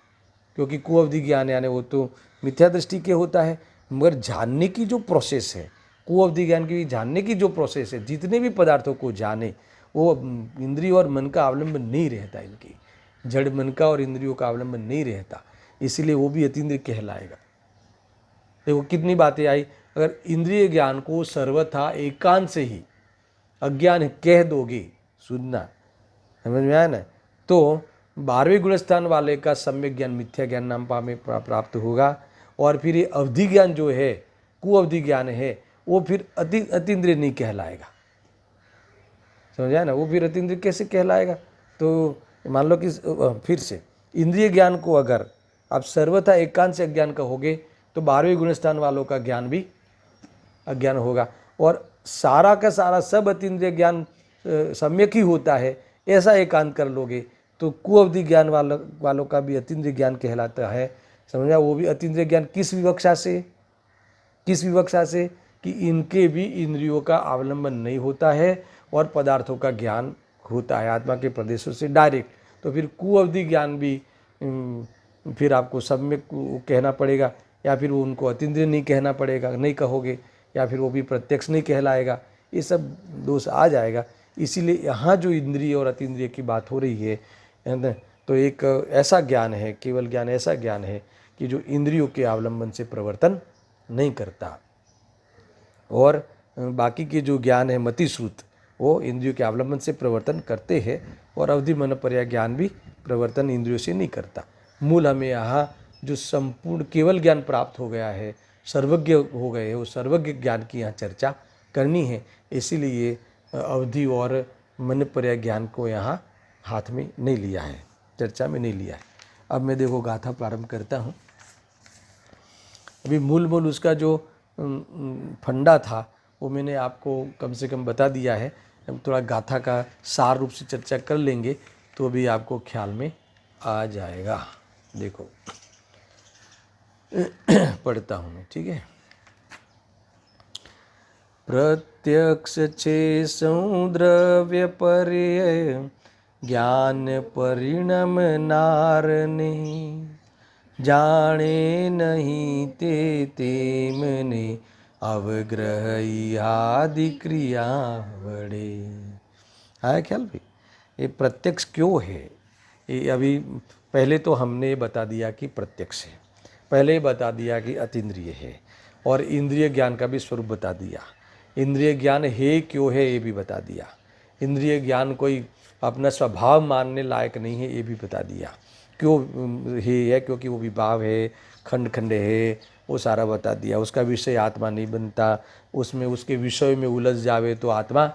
क्योंकि कुअवधि ज्ञान यानी वो तो मिथ्या दृष्टि के होता है। मगर जानने की जो प्रोसेस है, कुअवधि ज्ञान की जानने की जो प्रोसेस है, जितने भी पदार्थों को जाने, वो इंद्रिय और मन का अवलंबन नहीं रहता, इनकी जड़ मन का और इंद्रियों का अवलंबन नहीं रहता, इसीलिए वो भी अतीन्द्रिय कहलाएगा। देखो कितनी बातें आई। अगर इंद्रिय ज्ञान को सर्वथा एकांत से ही अज्ञान कह दोगे, सुनना, समझ में आया ना, तो 12वें गुणस्थान वाले का सम्यक ज्ञान मिथ्या ज्ञान नाम में प्राप्त होगा। और फिर ये अवधि ज्ञान जो है, कुअवधि ज्ञान है, वो फिर अतीन्द्रिय नहीं कहलाएगा। समझ आया ना? वो फिर अतीन्द्रिय कैसे कहलाएगा? तो मान लो कि फिर से इंद्रिय ज्ञान को अगर आप सर्वथा एकांत से अज्ञान कहोगे तो 12वें गुणस्थान वालों का ज्ञान भी अज्ञान होगा। और सारा का सारा सब अतीन्द्रिय ज्ञान सम्यक ही होता है, ऐसा एकांत कर लोगे तो कुअवधि ज्ञान वालों का भी अतीन्द्रिय ज्ञान कहलाता है। समझा? वो भी अतीन्द्रिय ज्ञान किस विवक्षा से? कि इनके भी इंद्रियों का अवलंबन नहीं होता है और पदार्थों का ज्ञान होता है आत्मा के प्रदेशों से डायरेक्ट। तो फिर कुअवधि ज्ञान भी फिर आपको सम्यक कहना पड़ेगा, या फिर वो उनको अतीन्द्रिय नहीं कहना पड़ेगा, नहीं कहोगे, या फिर वो भी प्रत्यक्ष नहीं कहलाएगा। ये सब दोष आ जाएगा। इसीलिए यहाँ जो इंद्रिय और अतीन्द्रिय की बात हो रही है ना, तो एक ऐसा ज्ञान है, केवल ज्ञान ऐसा ज्ञान है कि जो इंद्रियों के अवलंबन से प्रवर्तन नहीं करता, और बाकी के जो ज्ञान है मतिश्रुत, वो इंद्रियों के अवलंबन से प्रवर्तन करते हैं, और अवधि मन पर्याय ज्ञान भी प्रवर्तन इंद्रियों से नहीं करता। मूल हमें यहाँ जो संपूर्ण केवल ज्ञान प्राप्त हो गया है, सर्वज्ञ हो गए, वो सर्वज्ञ ज्ञान की यहाँ चर्चा करनी है। इसीलिए अवधि और मन पर्याय ज्ञान को यहाँ हाथ में नहीं लिया है, चर्चा में नहीं लिया है। अब मैं देखो गाथा प्रारंभ करता हूँ। अभी मूल उसका जो फंडा था वो मैंने आपको कम से कम बता दिया है। अब थोड़ा गाथा का सार रूप से चर्चा कर लेंगे तो भी आपको ख्याल में आ जाएगा। देखो पढ़ता हूँ मैं, ठीक है। प्रत्यक्ष छे द्रव्य पर्यय ज्ञान परिणम नारने, जाने नहीं ते मने अवग्रह आदि क्रिया बड़े। आया ख्याल भाई? ये प्रत्यक्ष क्यों है? ये अभी पहले तो हमने बता दिया कि प्रत्यक्ष है। पहले ही बता दिया कि अतीन्द्रिय है, और इंद्रिय ज्ञान का भी स्वरूप बता दिया। इंद्रिय ज्ञान है क्यों है ये भी बता दिया। इंद्रिय ज्ञान कोई अपना स्वभाव मानने लायक नहीं है ये भी बता दिया। क्यों है? क्योंकि वो विभाव है, खंड खंड है, वो सारा बता दिया। उसका विषय आत्मा नहीं बनता, उसमें उसके विषय में उलझ जावे तो आत्मा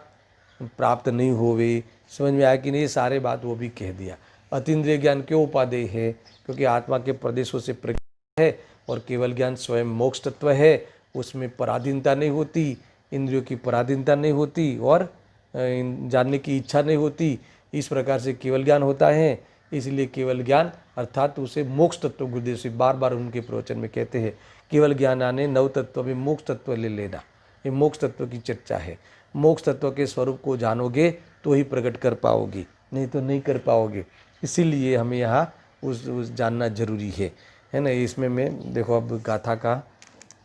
प्राप्त नहीं होवे। समझ में आया कि नहीं? सारे बात वो भी कह दिया। अतीन्द्रिय ज्ञान क्यों उपादेय है? क्योंकि आत्मा के प्रदेशों से प्रज्ञा है, और केवल ज्ञान स्वयं मोक्ष तत्व है, उसमें पराधीनता नहीं होती, इंद्रियों की पराधीनता नहीं होती, और जानने की इच्छा नहीं होती। इस प्रकार से केवल ज्ञान होता है। इसलिए केवल ज्ञान अर्थात उसे मोक्ष तत्व, गुरुदेव से बार बार उनके प्रवचन में कहते हैं, केवल ज्ञान आने नव तत्व में मोक्ष तत्व ले लेना। ये मोक्ष तत्व की चर्चा है। मोक्ष तत्व के स्वरूप को जानोगे तो ही प्रकट कर पाओगे, नहीं तो नहीं कर पाओगे। इसीलिए हमें यहाँ उस जानना जरूरी है ना। इसमें मैं देखो अब गाथा का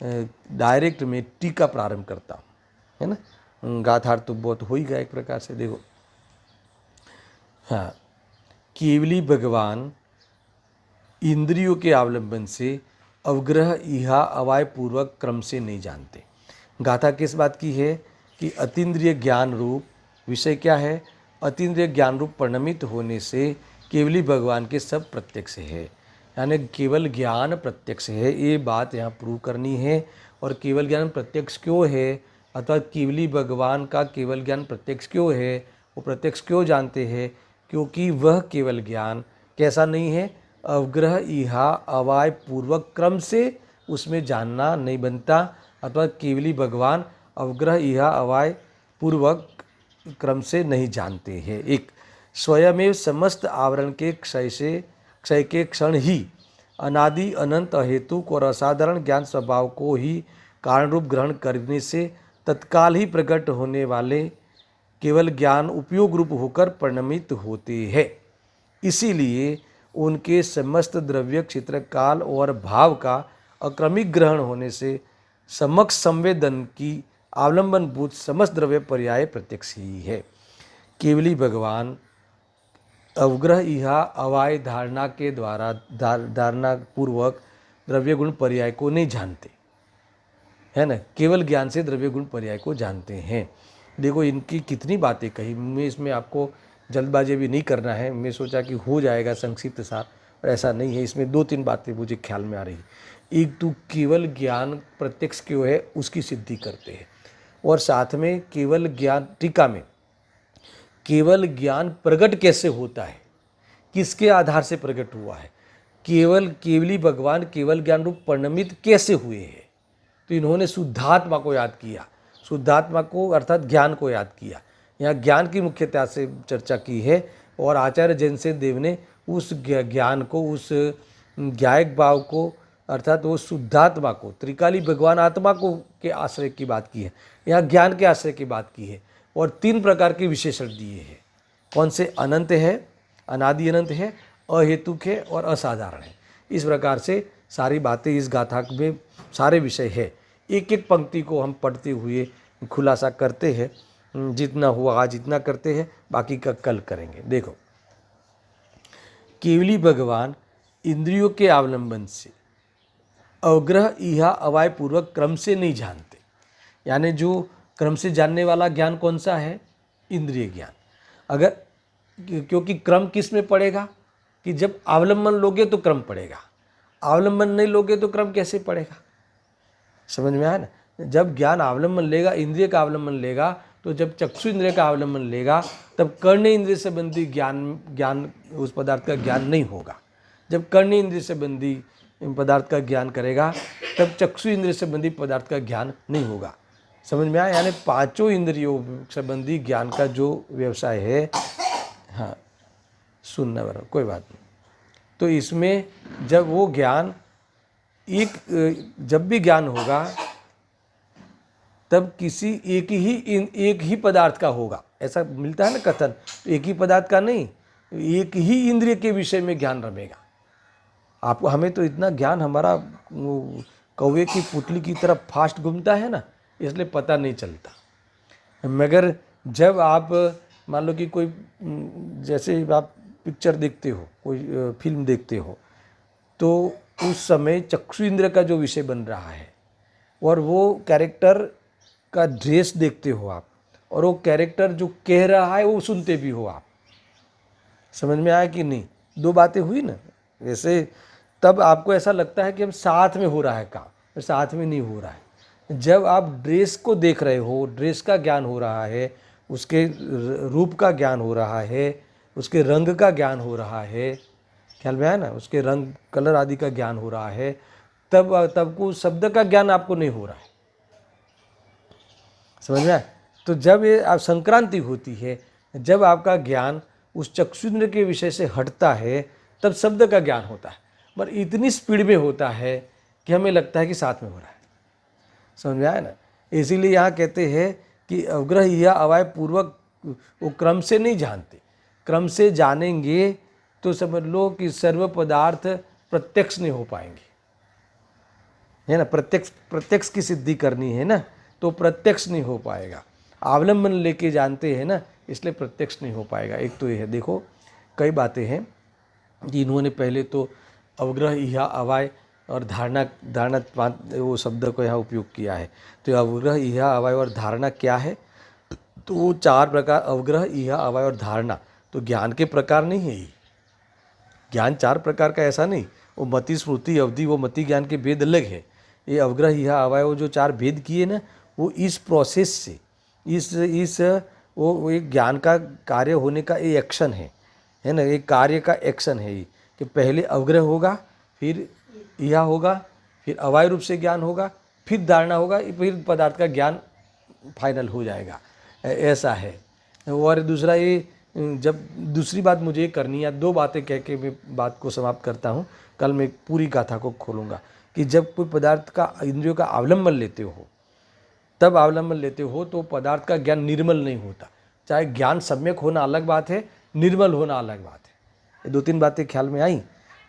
डायरेक्ट में टीका प्रारंभ करता हूँ, है ना। गाथा तो बहुत हो ही गया एक प्रकार से। देखो, हाँ, केवली भगवान इंद्रियों के अवलंबन से अवग्रह इहा अवाय पूर्वक क्रम से नहीं जानते। गाथा किस बात की है? कि अतीन्द्रिय ज्ञान रूप विषय क्या है? अतीन्द्रिय ज्ञान रूप परिणमित होने से केवली भगवान के सब प्रत्यक्ष है, यानी केवल ज्ञान प्रत्यक्ष है। ये बात यहाँ प्रूव करनी है। और केवल ज्ञान प्रत्यक्ष क्यों है, अथवा केवली भगवान का केवल ज्ञान प्रत्यक्ष क्यों है, वो प्रत्यक्ष क्यों जानते हैं? क्योंकि वह केवल ज्ञान कैसा नहीं है? अवग्रह इहा अवाय पूर्वक क्रम से उसमें जानना नहीं बनता, अथवा केवली भगवान अवग्रह इहा अवाय पूर्वक क्रम से नहीं जानते हैं। एक स्वयमेव समस्त आवरण के क्षय के क्षण ही अनादि अनंत अहेतुक और असाधारण ज्ञान स्वभाव को ही कारण रूप ग्रहण करने से तत्काल ही प्रकट होने वाले केवल ज्ञान उपयोग रूप होकर परिणमित होते हैं। इसीलिए उनके समस्त द्रव्य क्षेत्र काल और भाव का अक्रमिक ग्रहण होने से समक्ष संवेदन की अवलंबन भूत समस्त द्रव्य पर्याय प्रत्यक्ष ही है। केवली भगवान अवग्रह इहा अवाय धारणा के द्वारा धारणा पूर्वक द्रव्य गुण पर्याय को नहीं जानते, है ना। केवल ज्ञान से द्रव्य गुण पर्याय को जानते हैं। देखो इनकी कितनी बातें कही। मैं इसमें आपको जल्दबाजी भी नहीं करना है। मैं सोचा कि हो जाएगा संक्षिप्त सार, और ऐसा नहीं है। इसमें दो तीन बातें मुझे ख्याल में आ रही। एक तो केवल ज्ञान प्रत्यक्ष क्यों है उसकी सिद्धि करते हैं, और साथ में केवल ज्ञान टीका में केवल ज्ञान प्रकट कैसे होता है, किसके आधार से प्रकट हुआ है, केवली भगवान केवल ज्ञान रूप परिणमित कैसे हुए हैं। तो इन्होंने शुद्धात्मा को याद किया, शुद्धात्मा को अर्थात ज्ञान को याद किया। यहाँ ज्ञान की मुख्यता से चर्चा की है, और आचार्य जैनसेन देव ने उस ज्ञान को, उस ज्ञायक भाव को, अर्थात वो शुद्धात्मा को, त्रिकाली भगवान आत्मा को के आश्रय की बात की है। यहाँ ज्ञान के आश्रय की बात की है, और तीन प्रकार के विशेषण दिए हैं। कौन से? अनंत है, अनादि अनंत है, अहेतुक है, और असाधारण है। इस प्रकार से सारी बातें इस गाथा में सारे विषय है। एक एक पंक्ति को हम पढ़ते हुए खुलासा करते हैं। जितना हुआ आज इतना करते हैं, बाकी का कल करेंगे। देखो, केवली भगवान इंद्रियों के अवलंबन से अवग्रह इहा अवाय पूर्वक क्रम से नहीं जानते। यानी जो क्रम से जानने वाला ज्ञान कौन सा है? इंद्रिय ज्ञान। अगर क्योंकि क्रम किस में पड़ेगा? कि जब अवलंबन लोगे तो क्रम पड़ेगा, अवलंबन नहीं लोगे तो क्रम कैसे पड़ेगा? समझ में आया ना। जब ज्ञान अवलंबन लेगा, इंद्रिय का अवलंबन लेगा, तो जब चक्षु इंद्रिय का अवलंबन लेगा तब कर्ण इंद्रिय संबंधी ज्ञान उस पदार्थ का ज्ञान नहीं होगा। जब कर्ण इंद्रिय संबंधी पदार्थ का ज्ञान करेगा तब चक्षु इंद्रिय संबंधी पदार्थ का ज्ञान नहीं होगा। समझ में आया? यानी पांचों इंद्रियों संबंधी ज्ञान का जो व्यवसाय है, हाँ सुनना बराबर, कोई बात नहीं। तो इसमें जब वो ज्ञान जब भी ज्ञान होगा तब किसी एक ही पदार्थ का होगा। ऐसा मिलता है ना कथन, तो एक ही पदार्थ का नहीं, एक ही इंद्रिय के विषय में ज्ञान रमेगा। आपको, हमें तो इतना ज्ञान हमारा कौवे की पुतली की तरफ फास्ट घूमता है ना, इसलिए पता नहीं चलता। मगर जब आप मान लो कि कोई जैसे आप पिक्चर देखते हो, कोई फिल्म देखते हो, तो उस समय चक्षु इंद्र का जो विषय बन रहा है, और वो कैरेक्टर का ड्रेस देखते हो आप, और वो कैरेक्टर जो कह रहा है वो सुनते भी हो आप। समझ में आया कि नहीं? दो बातें हुई ना। वैसे तब आपको ऐसा लगता है कि हम साथ में हो रहा है काम, साथ में नहीं हो रहा है। जब आप ड्रेस को देख रहे हो, ड्रेस का ज्ञान हो रहा है, उसके रूप का ज्ञान हो रहा है, उसके रंग का ज्ञान हो रहा है, ख्याल में आया ना, उसके रंग कलर आदि का ज्ञान हो रहा है, तब को शब्द का ज्ञान आपको नहीं हो रहा है। समझ में आया? तो जब ये आप संक्रांति होती है, जब आपका ज्ञान उस चक्षुन्द्र के विषय से हटता है, तब शब्द का ज्ञान होता है, पर इतनी स्पीड में होता है कि हमें लगता है कि साथ में हो रहा है। समझ में आया ना? इसीलिए यहाँ कहते हैं कि अवग्रह या अवाय पूर्वक वो क्रम से नहीं जानते, क्रम से जानेंगे तो समझ लो कि सर्व पदार्थ प्रत्यक्ष नहीं हो पाएंगे, है ना। प्रत्यक्ष की सिद्धि करनी है ना, तो प्रत्यक्ष नहीं हो पाएगा। अवलंबन लेके जानते हैं ना, इसलिए प्रत्यक्ष नहीं हो पाएगा। एक तो ये है, देखो कई बातें हैं कि इन्होंने पहले तो अवग्रह इहा अवाय और धारणा वो शब्द को यहाँ उपयोग किया है। तो अवग्रह इहा अवाय और धारणा क्या है? तो वो चार प्रकार, अवग्रह इहा अवाय और धारणा, तो ज्ञान के प्रकार नहीं है ये। ज्ञान चार प्रकार का ऐसा नहीं, वो मति स्मृति अवधि, वो मति ज्ञान के भेद अलग है। ये अवग्रह इहा अवाय वो जो चार भेद किए ना, वो इस प्रोसेस से, इस वो एक ज्ञान का कार्य होने का ये एक्शन है ना, एक कार्य का एक्शन है ये, कि पहले अवग्रह होगा, फिर इहा होगा, फिर अवाय रूप से ज्ञान होगा, फिर धारणा होगा, फिर पदार्थ का ज्ञान फाइनल हो जाएगा, ऐसा है। और दूसरा ये, जब दूसरी बात मुझे करनी है, दो बातें कह के मैं बात को समाप्त करता हूँ, कल मैं पूरी गाथा को खोलूँगा, कि जब कोई पदार्थ का इंद्रियों का अवलंबन लेते हो, तब अवलंबन लेते हो तो पदार्थ का ज्ञान निर्मल नहीं होता। चाहे ज्ञान सम्यक होना अलग बात है, निर्मल होना अलग बात है। ये दो तीन बातें ख्याल में आई,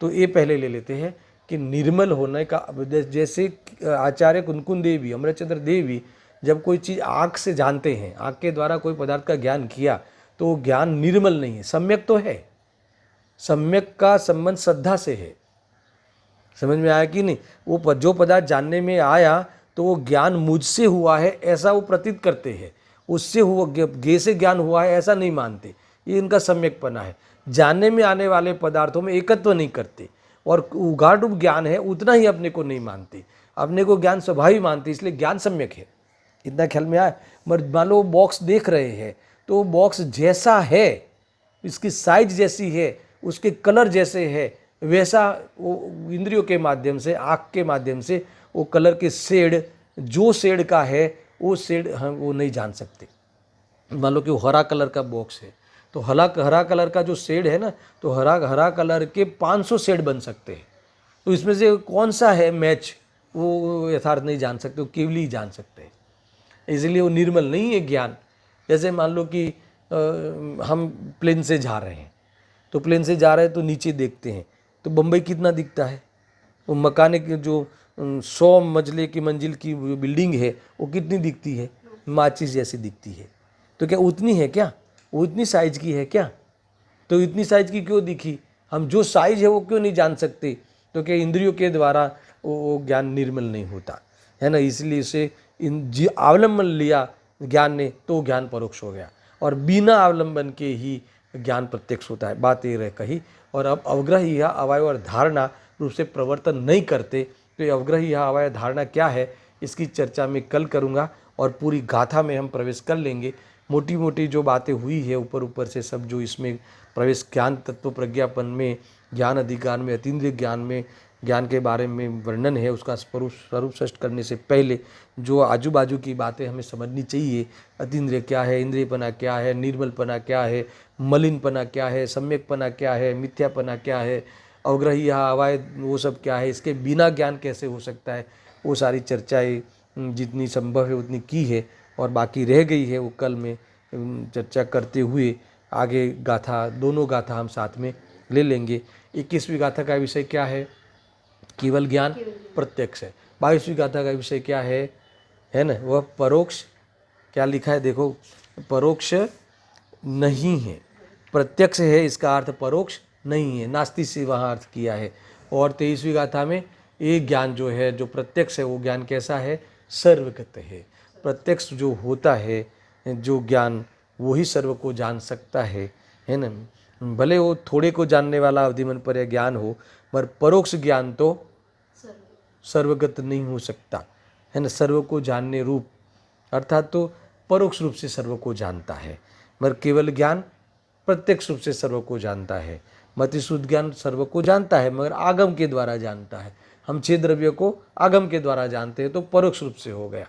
तो ये पहले ले लेते हैं कि निर्मल होने का, जैसे आचार्य कुनकुन देवी, अमृतचंद्र देवी जब कोई चीज़ आँख से जानते हैं, आँख के द्वारा कोई पदार्थ का ज्ञान किया, तो वो ज्ञान निर्मल नहीं है, सम्यक तो है। सम्यक का संबंध श्रद्धा से है। समझ में आया कि नहीं? वो जो पदार्थ जानने में आया तो वो ज्ञान मुझसे हुआ है ऐसा वो प्रतीत करते हैं, उससे हुआ गे से ज्ञान हुआ है ऐसा नहीं मानते। ये इनका सम्यकपना है। जानने में आने वाले पदार्थों में एकत्व नहीं करते, और उगाढ़ ज्ञान है उतना ही अपने को नहीं मानते, अपने को ज्ञान स्वभावी मानते, इसलिए ज्ञान सम्यक है। इतना ख्याल में आया? मान लो बॉक्स देख रहे हैं, तो बॉक्स जैसा है, इसकी साइज जैसी है, उसके कलर जैसे है, वैसा वो इंद्रियों के माध्यम से, आँख के माध्यम से वो कलर के शेड, जो शेड का है वो शेड हम वो नहीं जान सकते। मान लो कि वो हरा कलर का बॉक्स है, तो हरा कलर का जो शेड है ना, तो हरा कलर के 500 शेड बन सकते हैं। तो इसमें से कौन सा है मैच, वो यथार्थ नहीं जान सकते, वो केवल ही जान सकते हैं। इसलिए वो निर्मल नहीं है ज्ञान। जैसे मान लो कि हम प्लेन से जा रहे हैं, तो प्लेन से जा रहे हैं तो नीचे देखते हैं तो बम्बई कितना दिखता है, वो मकान की जो 100 मंजिल की बिल्डिंग है वो कितनी दिखती है? माचिस जैसी दिखती है। तो क्या उतनी है क्या? वो इतनी साइज की है क्या? तो इतनी साइज की क्यों दिखी? हम जो साइज है वो क्यों नहीं जान सकते? तो क्या इंद्रियों के द्वारा वो ज्ञान निर्मल नहीं होता है ना। इसलिए इसे अवलंबन लिया ज्ञान ने तो ज्ञान परोक्ष हो गया, और बिना अवलंबन के ही ज्ञान प्रत्यक्ष होता है। बात ये रह कही। और अब अवग्रह या अवाय और धारणा रूप से प्रवर्तन नहीं करते, तो ये अवग्रह या अवाय धारणा क्या है, इसकी चर्चा मैं कल करूँगा, और पूरी गाथा में हम प्रवेश कर लेंगे। मोटी मोटी जो बातें हुई है ऊपर ऊपर से सब, जो इसमें प्रवेश ज्ञान तत्व प्रज्ञापन में, ज्ञान अधिकार में, अतीन्द्रिय ज्ञान में, ज्ञान के बारे में वर्णन है, उसका स्वरूप स्पष्ट करने से पहले जो आजू बाजू की बातें हमें समझनी चाहिए, अतीन्द्रिय क्या है, इंद्रियपना क्या है, निर्मलपना क्या है, मलिनपना क्या है, सम्यकपना क्या है, मिथ्यापना क्या है, अवग्रह या अवाय वो सब क्या है, इसके बिना ज्ञान कैसे हो सकता है, वो सारी चर्चाएँ जितनी संभव है उतनी की है, और बाकी रह गई है वो कल में चर्चा करते हुए आगे गाथा, दोनों गाथा हम साथ में ले लेंगे। 21वीं गाथा का विषय क्या है? केवल ज्ञान प्रत्यक्ष है। 22वीं गाथा का विषय क्या है ना, वह परोक्ष। क्या लिखा है देखो, परोक्ष नहीं है, प्रत्यक्ष है, इसका अर्थ परोक्ष नहीं है। नास्ति से वहाँ अर्थ किया है, और 23वीं गाथा में ये ज्ञान जो है, जो प्रत्यक्ष है, वो ज्ञान कैसा है? सर्वगत है। प्रत्यक्ष जो होता है, जो ज्ञान, वही सर्व को जान सकता है ना। भले वो थोड़े को जानने वाला अवधिमन पर ज्ञान हो, पर परोक्ष ज्ञान तो सर्वगत नहीं हो सकता, है ना। सर्व को जानने रूप अर्थात तो परोक्ष रूप से सर्व को जानता है, मगर केवल ज्ञान प्रत्यक्ष रूप से सर्व को जानता है। मतिशुद्ध ज्ञान सर्व को जानता है, मगर आगम के द्वारा जानता है। हम 6 द्रव्य को आगम के द्वारा जानते हैं, तो परोक्ष रूप से हो गया।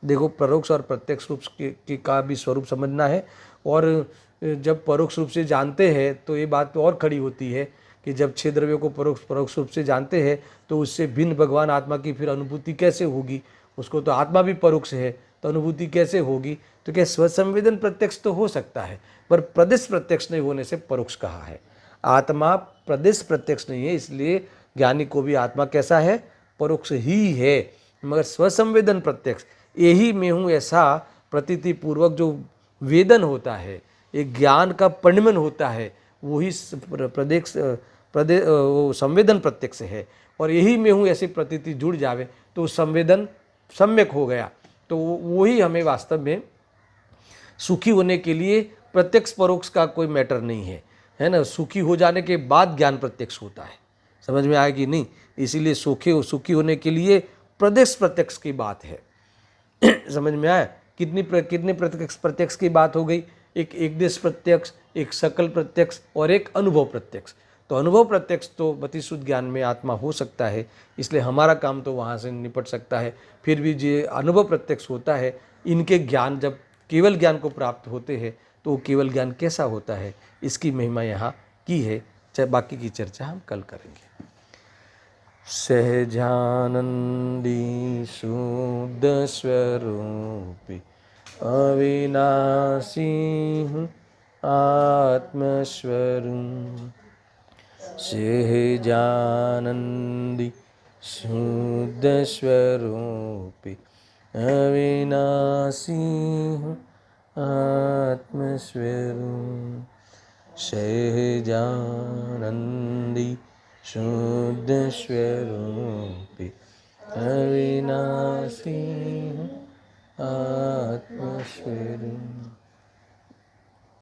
देखो, परोक्ष और प्रत्यक्ष रूप के का भी स्वरूप समझना है। और जब परोक्ष रूप से जानते हैं तो ये बात तो और खड़ी होती है कि जब 6 द्रव्यों को परोक्ष रूप से जानते हैं, तो उससे भिन्न भगवान आत्मा की फिर अनुभूति कैसे होगी? उसको तो आत्मा भी परोक्ष है, तो अनुभूति कैसे होगी? तो क्या स्वसंवेदन प्रत्यक्ष तो हो सकता है, पर प्रदेश प्रत्यक्ष नहीं होने से परोक्ष कहा है। आत्मा प्रदेश प्रत्यक्ष नहीं है, इसलिए ज्ञानी को भी आत्मा कैसा है? परोक्ष ही है। मगर स्वसंवेदन प्रत्यक्ष, यही मैं हूँ ऐसा प्रतीति पूर्वक जो वेदन होता है, एक ज्ञान का परिणमन होता है, वही वो संवेदन प्रत्यक्ष है। और यही मैं हूँ ऐसी प्रतीति जुड़ जावे तो संवेदन सम्यक हो गया। तो वही हमें वास्तव में सुखी होने के लिए प्रत्यक्ष परोक्ष का कोई मैटर नहीं है, है ना। सुखी हो जाने के बाद ज्ञान प्रत्यक्ष होता है। समझ में आएगी नहीं? इसीलिए सुखी होने के लिए प्रदेश प्रत्यक्ष की बात है। समझ में आया? कितनी प्रत्यक्ष की बात हो गई? एक देश प्रत्यक्ष, एक सकल प्रत्यक्ष और एक अनुभव प्रत्यक्ष। तो अनुभव प्रत्यक्ष तो मतिशुद्ध ज्ञान में आत्मा हो सकता है, इसलिए हमारा काम तो वहाँ से निपट सकता है। फिर भी जो अनुभव प्रत्यक्ष होता है, इनके ज्ञान जब केवल ज्ञान को प्राप्त होते हैं, तो वो केवल ज्ञान कैसा होता है, इसकी महिमा यहाँ की है। चाहे बाकी की चर्चा हम कल करेंगे। सहजानंदी शुद्ध स्वरूपी अविनाशी हूँ आत्मस्वरूप। सहजानंदी शुद्ध स्वरूपी अविनाशी हूँ आत्मस्वरूप। सहजानंदी शुद्ध स्वरूपी अविनाशी हूँ आत्मस्वरूप।